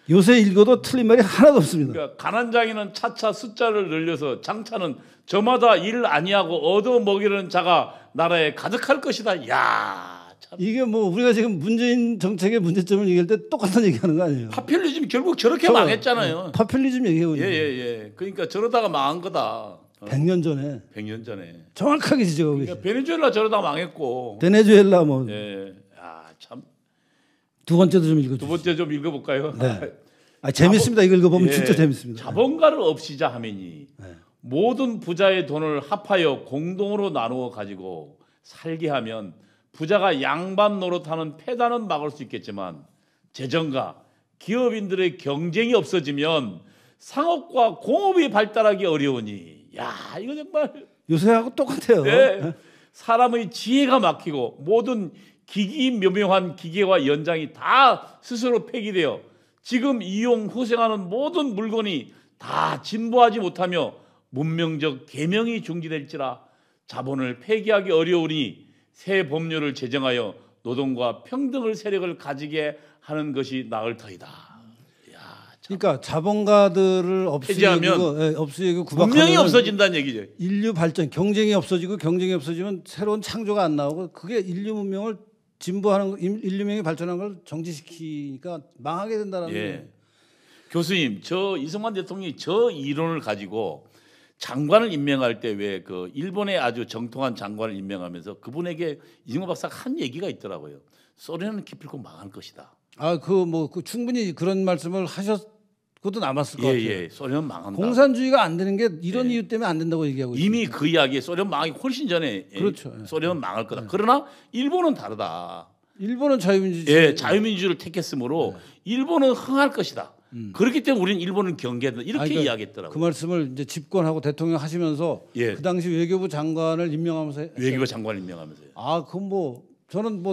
요새 읽어도 틀린 말이 하나도 없습니다. 그러니까 가난장이는 차차 숫자를 늘려서 장차는 저마다 일 아니하고 얻어 먹이는 자가 나라에 가득할 것이다. 야, 참. 참. 이게 뭐 우리가 지금 문재인 정책의 문제점을 얘기할 때 똑같은 얘기하는 거 아니에요? 파퓰리즘 결국 저렇게 망했잖아요. 파퓰리즘 얘기하고 있는 거예요. 예. 그러니까 저러다가 망한 거다. 100년 전에 100년 전에. 정확하게 지적하고 계시죠. 그러니까 베네수엘라 저러다 망했고. 베네수엘라 뭐 두 예. 참. 번째도 좀 읽어주세요. 두 번째 좀 읽어볼까요? 네. 재밌습니다. 이거 읽어보면 예. 진짜 재밌습니다. 자본가를 없이자 하매니 네. 모든 부자의 돈을 합하여 공동으로 나누어 가지고 살게 하면 부자가 양반 노릇하는 패단은 막을 수 있겠지만 재정가, 기업인들의 경쟁이 없어지면 상업과 공업이 발달하기 어려우니 야 이거 정말 요새하고 똑같아요. 네, 사람의 지혜가 막히고 모든 기기묘묘한 기계와 연장이 다 스스로 폐기되어 지금 이용 후생하는 모든 물건이 다 진보하지 못하며 문명적 계명이 중지될지라 자본을 폐기하기 어려우니 새 법률을 제정하여 노동과 평등을 세력을 가지게 하는 것이 나을 터이다. 그러니까 자본가들을 없애고 분명히 없어진다는 얘기죠. 인류 발전, 경쟁이 없어지고 경쟁이 없어지면 새로운 창조가 안 나오고 그게 인류 문명을 진보하는 인류 문명이 발전한 걸 정지시키니까 망하게 된다는 거예요. 교수님, 저 이승만 대통령이 저 이론을 가지고 장관을 임명할 때 왜 그 일본의 아주 정통한 장관을 임명하면서 그분에게 이승만 박사가 한 얘기가 있더라고요. 소련은 기필코 망할 것이다. 충분히 그런 말씀을 하셨고도 남았을 것 같아요. 예, 소련은 망한다. 공산주의가 안 되는 게 이런 이유 때문에 안 된다고 얘기하고 있어요. 이미 그 이야기에 소련 망하기 훨씬 전에 그렇죠. 소련은 망할 거다. 그러나 일본은 다르다. 일본은 자유민주주의. 자유민주주의를 택했으므로 일본은 흥할 것이다. 그렇기 때문에 우리는 일본을 경계한다. 이렇게 이야기했더라고요. 그 말씀을 이제 집권하고 대통령 하시면서 그 당시 외교부 장관을 임명하면서 외교부 장관을 임명하면서요. 그건 저는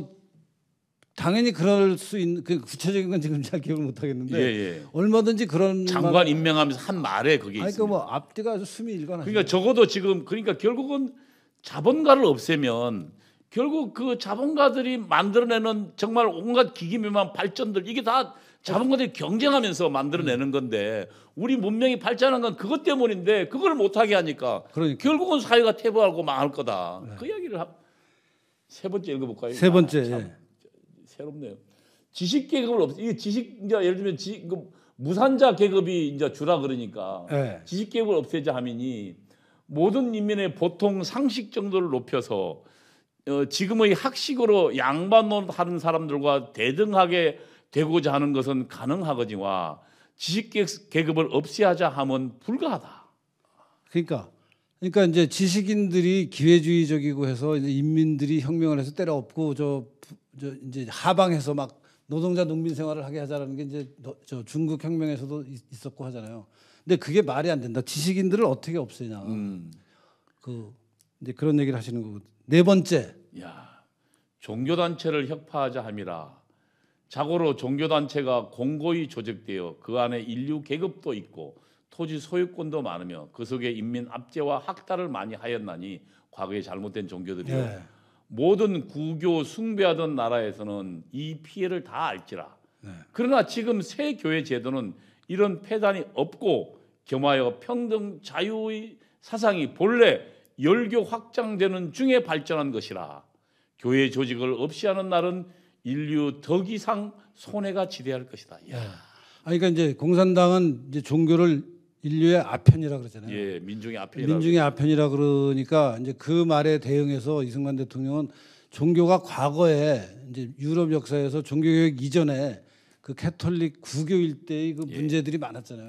당연히 그럴 수 있는 그 구체적인 건 지금 잘 기억을 못 하겠는데 얼마든지 그런 장관 임명하면서 한 말에 그게 있습니다. 그러니까 앞뒤가 아주 숨이 일관하죠. 그러니까 적어도 지금 결국은 자본가를 없애면 결국 그 자본가들이 만들어내는 정말 온갖 기기묘한 발전들 이게 다 자본가들이 경쟁하면서 만들어내는 건데 우리 문명이 발전한 건 그것 때문인데 그걸 못하게 하니까 결국은 사회가 퇴보하고 망할 거다. 그 이야기를 세 번째 읽어볼까요? 세 번째. 새롭네요. 지식 계급을 이게 지식 이제 예를 들면 무산자 계급이 이제 주라 그러니까 지식 계급을 없애자 하면이 모든 인민의 보통 상식 정도를 높여서 지금의 학식으로 양반론 하는 사람들과 대등하게 되고자 하는 것은 가능하거니와 지식 계급을 없애야자 하면 불가하다. 그러니까 이제 지식인들이 기회주의적이고 해서 이제 인민들이 혁명을 해서 때려 엎고 이제 하방해서 막 노동자 농민 생활을 하게 하자라는 게 이제 중국 혁명에서도 있었고 하잖아요. 근데 그게 말이 안 된다. 지식인들을 어떻게 없애냐. 이제 그런 얘기를 하시는 거고. 네 번째. 종교 단체를 혁파하자 함이라. 자고로 종교 단체가 공고히 조직되어 그 안에 인류 계급도 있고 토지 소유권도 많으며 그 속에 인민 압제와 학살을 많이 하였나니 과거에 잘못된 종교들이요. 모든 구교 숭배하던 나라에서는 이 피해를 다 알지라. 그러나 지금 새 교회 제도는 이런 폐단이 없고 겸하여 평등 자유의 사상이 본래 열교 확장되는 중에 발전한 것이라. 교회 조직을 없이 하는 날은 인류 더 이상 손해가 지대할 것이다. 그러니까 이제 공산당은 이제 종교를 인류의 아편이라 그러잖아요. 민중의 아편이라 그러니까 이제 그 말에 대응해서 이승만 대통령은 종교가 과거에 이제 유럽 역사에서 종교개혁 이전에 그 캐톨릭 구교일 때의 그 문제들이 많았잖아요.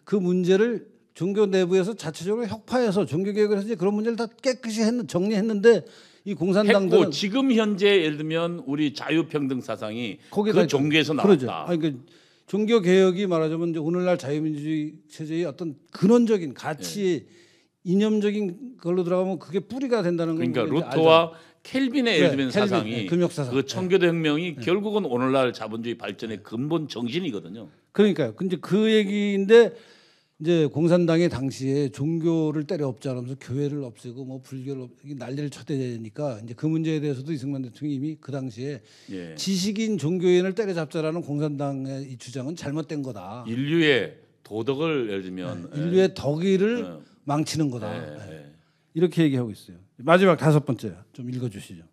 그 문제를 종교 내부에서 자체적으로 혁파해서 종교개혁을 해서 그런 문제를 다 깨끗이 정리했는데 이 공산당들은 지금 현재 예를 들면 우리 자유평등 사상이 그 종교에서 나왔다. 그러니까 종교 개혁이 말하자면 이제 오늘날 자유민주주의 체제의 어떤 근원적인 가치, 이념적인 걸로 들어가면 그게 뿌리가 된다는 거예요. 그러니까 루터와 켈빈의 예를 들면 사상이 그 청교도 혁명이 결국은 오늘날 자본주의 발전의 근본 정신이거든요. 그러니까요. 근데 그 얘기인데 이제 공산당이 당시에 종교를 때려 엎자면서 교회를 없애고 뭐 불교를 난리를 쳐대니까 이제 그 문제에 대해서도 이승만 대통령이 이미 그 당시에 지식인 종교인을 때려잡자라는 공산당의 이 주장은 잘못된 거다. 인류의 도덕을 예를 들면 인류의 덕의를 망치는 거다. 이렇게 얘기하고 있어요. 마지막 다섯 번째 좀 읽어주시죠.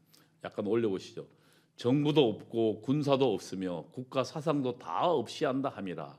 약간 올려보시죠. 정부도 없고 군사도 없으며 국가 사상도 다 없이 한다 함이라.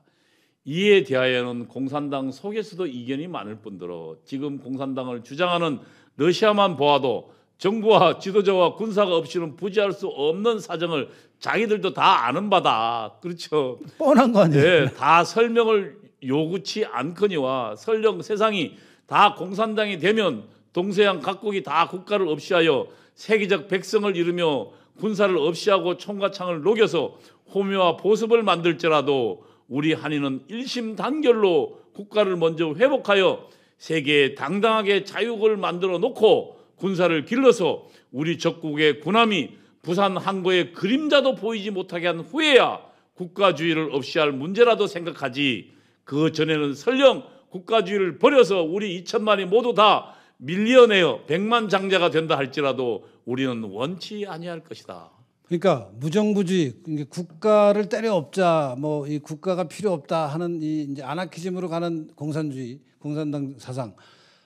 이에 대하여는 공산당 속에서도 이견이 많을 뿐더러 지금 공산당을 주장하는 러시아만 보아도 정부와 지도자와 군사가 없이는 부지할 수 없는 사정을 자기들도 다 아는 바다. 그렇죠. 뻔한 거 아니에요? 네, 다 설명을 요구치 않거니와 설령 세상이 다 공산당이 되면 동서양 각국이 다 국가를 없이하여 세계적 백성을 이루며 군사를 없이하고 총과 창을 녹여서 호미와 보습을 만들지라도 우리 한인은 일심단결로 국가를 먼저 회복하여 세계에 당당하게 자유국을 만들어 놓고 군사를 길러서 우리 적국의 군함이 부산 항구의 그림자도 보이지 못하게 한 후에야 국가주의를 없이할 문제라도 생각하지. 그 전에는 설령 국가주의를 버려서 우리 2천만이 모두 다 밀리어내어 100만 장자가 된다 할지라도 우리는 원치 아니할 것이다. 그러니까 무정부주의, 국가를 때려 엎자, 뭐 이 국가가 필요 없다 하는 이 이제 아나키즘으로 가는 공산주의, 공산당 사상,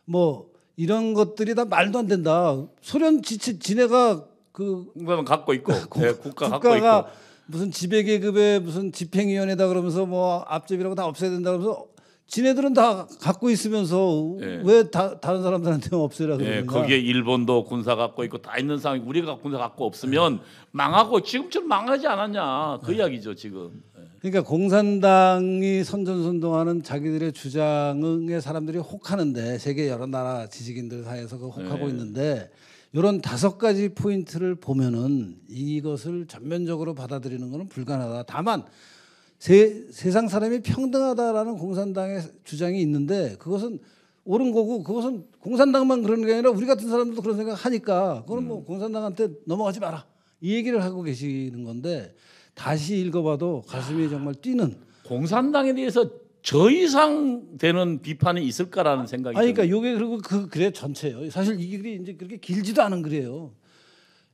뭐 이런 것들이 다 말도 안 된다. 소련 지네가 그 국가는 갖고 있고, 네, 국가 갖고 국가가 있고, 무슨 지배계급의 무슨 집행위원회다 그러면서 뭐 앞제비라고 다 없애야 된다 그러면서 지네들은 다 갖고 있으면서 네. 왜 다른 사람들한테 없애라 그러냐? 네, 거기에 일본도 군사 갖고 있고 다 있는 상황이 우리가 군사 갖고 없으면 망하고 지금처럼 망하지 않았냐 그 이야기죠 지금. 네. 그러니까 공산당이 선전선동하는 자기들의 주장에 사람들이 혹하는데 세계 여러 나라 지식인들 사이에서 그 혹하고 네. 있는데 이런 5가지 포인트를 보면은 이것을 전면적으로 받아들이는 것은 불가능하다. 다만 세상 사람이 평등하다라는 공산당의 주장이 있는데 그것은 옳은 거고 그것은 공산당만 그러는 게 아니라 우리 같은 사람들도 그런 생각하니까 그거는 뭐 공산당한테 넘어가지 마라 이 얘기를 하고 계시는 건데 다시 읽어봐도 가슴이 정말 뛰는. 공산당에 대해서 저 이상 되는 비판이 있을까라는 생각이. 아니 그러니까 요게 그리고 그 글의 전체예요. 사실 이 글이 이제 그렇게 길지도 않은 글이에요.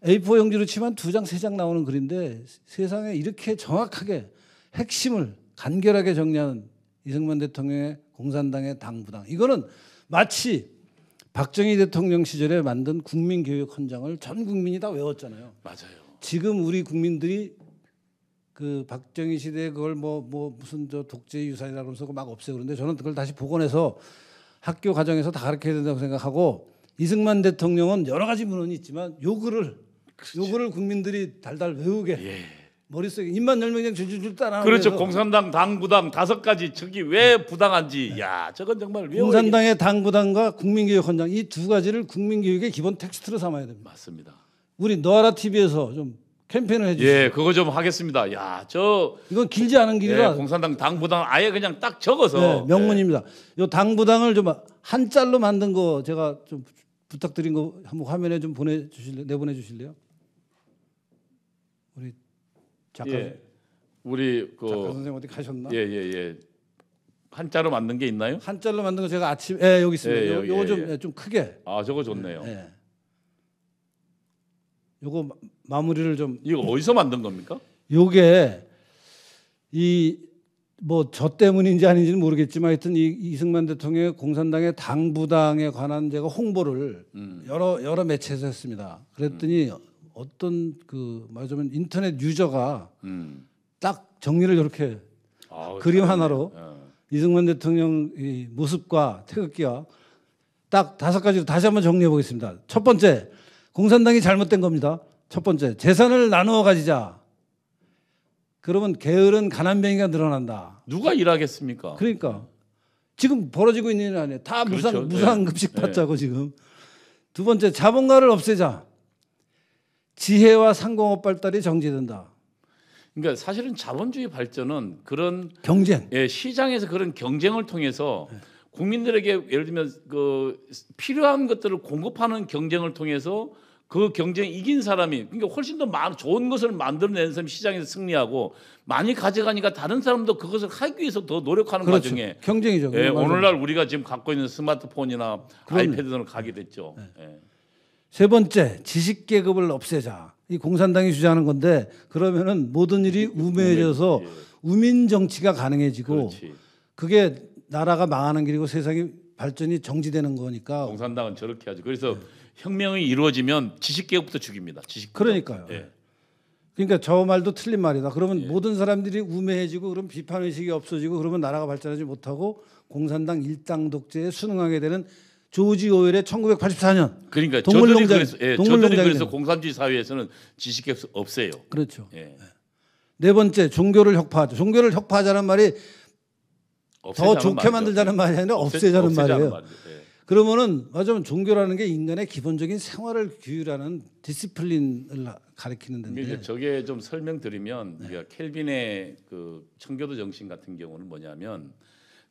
A4 용지로 치면 2장 3장 나오는 글인데 세상에 이렇게 정확하게 핵심을 간결하게 정리한 이승만 대통령의 공산당의 당부당. 이거는 마치 박정희 대통령 시절에 만든 국민교육헌장을 전 국민이 다 외웠잖아요. 맞아요. 지금 우리 국민들이 그 박정희 시대에 그걸 뭐 무슨 저 독재 유산이라고 하면서 막 없애고 그러는데 저는 그걸 다시 복원해서 학교 과정에서 다 가르쳐야 된다고 생각하고 이승만 대통령은 여러 가지 문헌이 있지만 요 글을 국민들이 달달 외우게 예. 머릿속에 입만 열면 그냥 줄줄줄 따라. 그렇죠. 공산당 당부당 5가지 저기 왜 부당한지. 야 저건 정말 외워야. 공산당의 당부당과 국민교육헌장 이 2가지를 국민교육의 기본 텍스트로 삼아야 됩니다. 맞습니다. 우리 너아라 TV에서 좀 캠페인을 해주세요. 예, 그거 좀 하겠습니다. 야, 이건 길지 않은 길이라 공산당 당부당 아예 그냥 딱 적어서. 네, 명문입니다. 요 당부당을 좀 한짤로 만든 거 제가 좀 부탁드린 거 한번 화면에 좀 내보내 주실래요? 우리 작가, 예, 우리 그 작가 선생님 어디 가셨나? 예. 한자로 만든 게 있나요? 한짤로 만든 거 제가 아침 여기 있습니다. 예, 요거 예. 좀 크게. 아, 저거 좋네요. 예. 요거 마무리를 좀. 이거 어디서 만든 겁니까? 요게 이 뭐 저 때문인지 아닌지는 모르겠지만 하여튼 이승만 대통령의 공산당의 당부당에 관한 제가 홍보를 여러 매체에서 했습니다. 그랬더니 어떤 그 말하자면 인터넷 유저가 딱 정리를 이렇게 그림 하나로 이승만 대통령 이 모습과 태극기와 딱 5가지로 다시 한번 정리해 보겠습니다. 첫 번째, 공산당이 잘못된 겁니다. 첫 번째, 재산을 나누어 가지자. 그러면 게으른 가난뱅이가 늘어난다. 누가 일하겠습니까? 그러니까 지금 벌어지고 있는 일 아니에요. 다 그렇죠. 무상급식 받자고 지금. 두 번째, 자본가를 없애자. 지혜와 상공업 발달이 정지된다. 그러니까 사실은 자본주의 발전은 그런 경쟁. 시장에서 그런 경쟁을 통해서 국민들에게 예를 들면 그 필요한 것들을 공급하는 경쟁을 통해서 그 경쟁 이긴 사람이 그러니까 훨씬 더 좋은 것을 만들어내는 사람이 시장에서 승리하고 많이 가져가니까 다른 사람도 그것을 하기 위해서 더 노력하는 그렇죠. 과정에 경쟁이죠. 오늘날 우리가 지금 갖고 있는 스마트폰이나 아이패드 등을 가게 됐죠. 세 번째, 지식 계급을 없애자. 이 공산당이 주장하는 건데 그러면은 모든 일이 우매해져서 우민 정치가 가능해지고 그렇지. 그게 나라가 망하는 길이고 세상이 발전이 정지되는 거니까. 공산당은 저렇게 하죠. 그래서 혁명이 이루어지면 지식 계급부터 죽입니다. 지식. 그러니까요. 그러니까 저 말도 틀린 말이다. 그러면 모든 사람들이 우매해지고 그럼 비판 의식이 없어지고 그러면 나라가 발전하지 못하고 공산당 일당 독재에 순응하게 되는 조지 오웰의 1984년 그러니까 동물농장, 저들이 그래서 공산주의 사회에서는 지식이 없어요. 그렇죠. 예. 네 번째, 종교를 혁파하자. 종교를 혁파하자는 말이 더 좋게 말이죠. 만들자는 말이 아니라 없애자는 말이에요. 말이죠. 예. 그러면은 맞으면 종교라는 게 인간의 기본적인 생활을 규율하는 디시플린을 가리키는 이게 데인데 이제 저게 좀 설명드리면 우리가 켈빈의 그 청교도 정신 같은 경우는 뭐냐면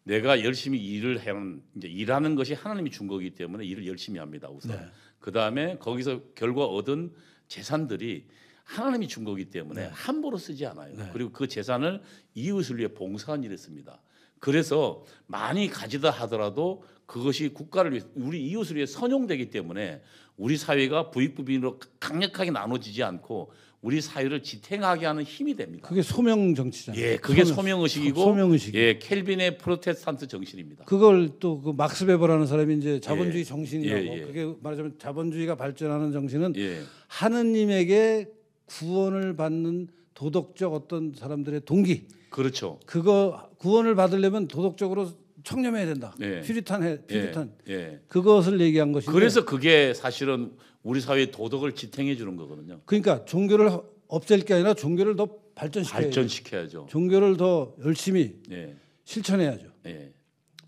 내가 열심히 일을 하는 이제 일하는 것이 하나님이 준 거기 때문에 일을 열심히 합니다. 우선 그 다음에 거기서 결과 얻은 재산들이 하나님이 준 거기 때문에 함부로 쓰지 않아요. 그리고 그 재산을 이웃을 위해 봉사한 일에 씁니다. 그래서 많이 가지다 하더라도 그것이 국가를 위해 우리 이웃을 위해 선용되기 때문에 우리 사회가 부익부빈으로 강력하게 나눠지지 않고 우리 사회를 지탱하게 하는 힘이 됩니다. 그게 소명 정치잖아요. 예, 그게 소명 의식이고, 소명 의식. 예, 켈빈의 프로테스탄트 정신입니다. 그걸 또 그 막스 베버라는 사람이 이제 자본주의 정신이라고 예, 예. 그게 말하자면 자본주의가 발전하는 정신은 예, 하느님에게 구원을 받는 도덕적 어떤 사람들의 동기 그렇죠. 그거 구원을 받으려면 도덕적으로 청렴해야 된다. 예. 퓨리탄 예. 그것을 얘기한 것인데 그래서 그게 사실은 우리 사회의 도덕을 지탱해 주는 거거든요. 그러니까 종교를 없앨 게 아니라 종교를 더 발전시켜야죠. 발전시켜야죠. 종교를 더 열심히 예, 실천해야죠. 예,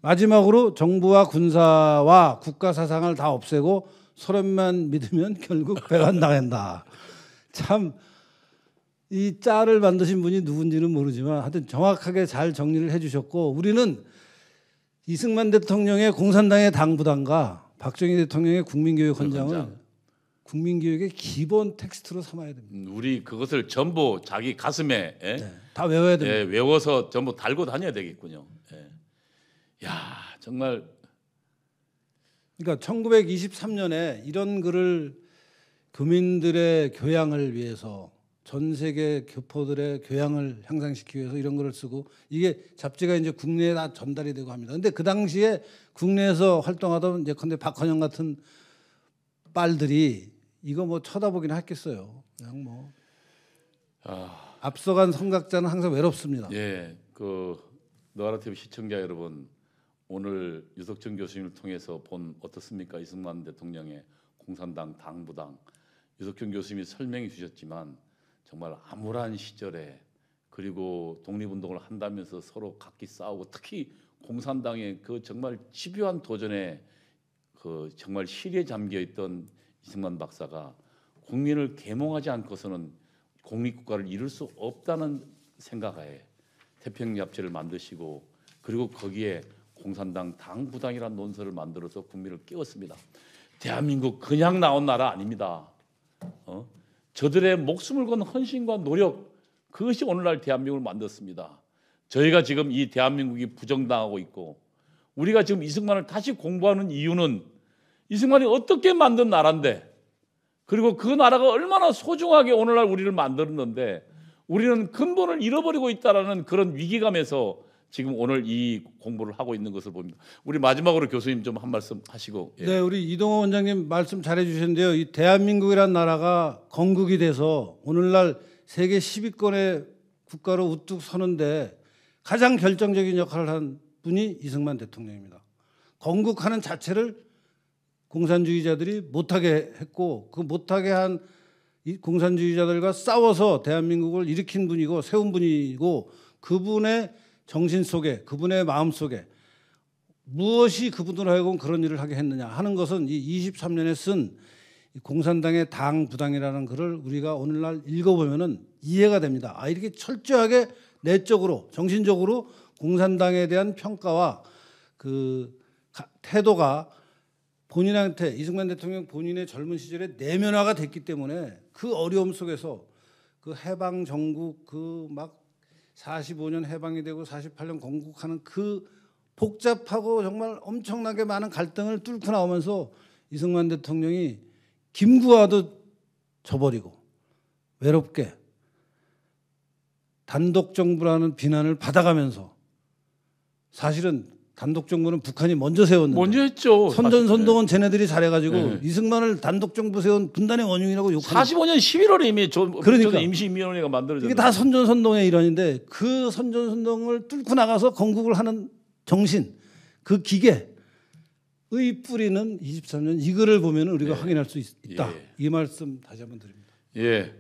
마지막으로 정부와 군사와 국가 사상을 다 없애고 소련만 믿으면 결국 배반당한다. 참 이 짤을 만드신 분이 누군지는 모르지만 하여튼 정확하게 잘 정리를 해주셨고 우리는 이승만 대통령의 공산당의 당부당과 박정희 대통령의 국민교육 헌장을 국민교육의 기본 텍스트로 삼아야 됩니다. 우리 그것을 전부 자기 가슴에 다 외워야 됩니다. 예, 외워서 전부 달고 다녀야 되겠군요. 예. 야, 정말 그러니까 1923년에 이런 글을 교민들의 교양을 위해서 전 세계 교포들의 교양을 향상시키기 위해서 이런 글을 쓰고 이게 잡지가 이제 국내에 다 전달이 되고 합니다. 근데 그 당시에 국내에서 활동하던 예컨대 박헌영 같은 빨들이 이거 뭐 쳐다보긴 했겠어요. 그냥 뭐 앞서간 선각자는 항상 외롭습니다. 예, 그 너아라 TV 시청자 여러분, 오늘 유석천 교수님을 통해서 본 어떻습니까? 이승만 대통령의 공산당 당부당 유석천 교수님이 설명해 주셨지만 정말 암울한 시절에 그리고 독립운동을 한다면서 서로 각기 싸우고 특히 공산당의 그 정말 집요한 도전에 그 정말 시리에 잠겨 있던 이승만 박사가 국민을 계몽하지 않고서는 공립국가를 이룰 수 없다는 생각하에 태평양잡지를 만드시고 그리고 거기에 공산당 당부당이라는 논설을 만들어서 국민을 깨웠습니다. 대한민국 그냥 나온 나라 아닙니다. 저들의 목숨을 건 헌신과 노력 그것이 오늘날 대한민국을 만들었습니다. 저희가 지금 이 대한민국이 부정당하고 있고 우리가 지금 이승만을 다시 공부하는 이유는 이승만이 어떻게 만든 나라인데 그리고 그 나라가 얼마나 소중하게 오늘날 우리를 만들었는데 우리는 근본을 잃어버리고 있다는 그런 위기감에서 지금 오늘 이 공부를 하고 있는 것을 봅니다. 우리 마지막으로 교수님 좀 한 말씀 하시고. 예. 네, 우리 이동호 원장님 말씀 잘해 주셨는데요. 이 대한민국이라는 나라가 건국이 돼서 오늘날 세계 10위권의 국가로 우뚝 서는데 가장 결정적인 역할을 한 분이 이승만 대통령입니다. 건국하는 자체를 공산주의자들이 못하게 했고 그 못하게 한 이 공산주의자들과 싸워서 대한민국을 일으킨 분이고 세운 분이고 그분의 정신 속에 그분의 마음 속에 무엇이 그분으로 하여금 그런 일을 하게 했느냐 하는 것은 이 23년에 쓴 공산당의 당부당이라는 글을 우리가 오늘날 읽어보면은 이해가 됩니다. 아 이렇게 철저하게 내적으로 정신적으로 공산당에 대한 평가와 그 태도가 본인한테 이승만 대통령 본인의 젊은 시절에 내면화가 됐기 때문에 그 어려움 속에서 그 해방 정국 그 막 45년 해방이 되고 48년 건국하는 그 복잡하고 정말 엄청나게 많은 갈등을 뚫고 나오면서 이승만 대통령이 김구아도 져버리고 외롭게 단독 정부라는 비난을 받아가면서 사실은 단독 정부는 북한이 먼저 세웠는데 먼저 했죠. 선전선동은 쟤네들이 잘해가지고 네. 이승만을 단독 정부 세운 분단의 원흉이라고 욕하는 45년 11월에 이미 그러니까. 임시위원회가 만들어졌는데 이게 다 선전선동의 일환인데 그 선전선동을 뚫고 나가서 건국을 하는 정신, 그 기계의 뿌리는 23년 이거를 보면 우리가 확인할 수 있다. 이 말씀 다시 한번 드립니다. 예,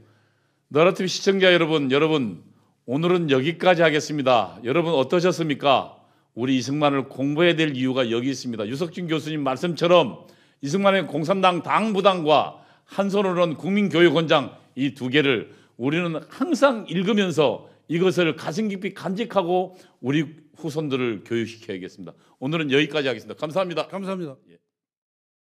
나라TV 시청자 여러분, 오늘은 여기까지 하겠습니다. 여러분 어떠셨습니까? 우리 이승만을 공부해야 될 이유가 여기 있습니다. 유석준 교수님 말씀처럼 이승만의 공산당 당부당과 한 손으로는 국민교육원장 이 두 개를 우리는 항상 읽으면서 이것을 가슴 깊이 간직하고 우리 후손들을 교육시켜야겠습니다. 오늘은 여기까지 하겠습니다. 감사합니다. 감사합니다. 예.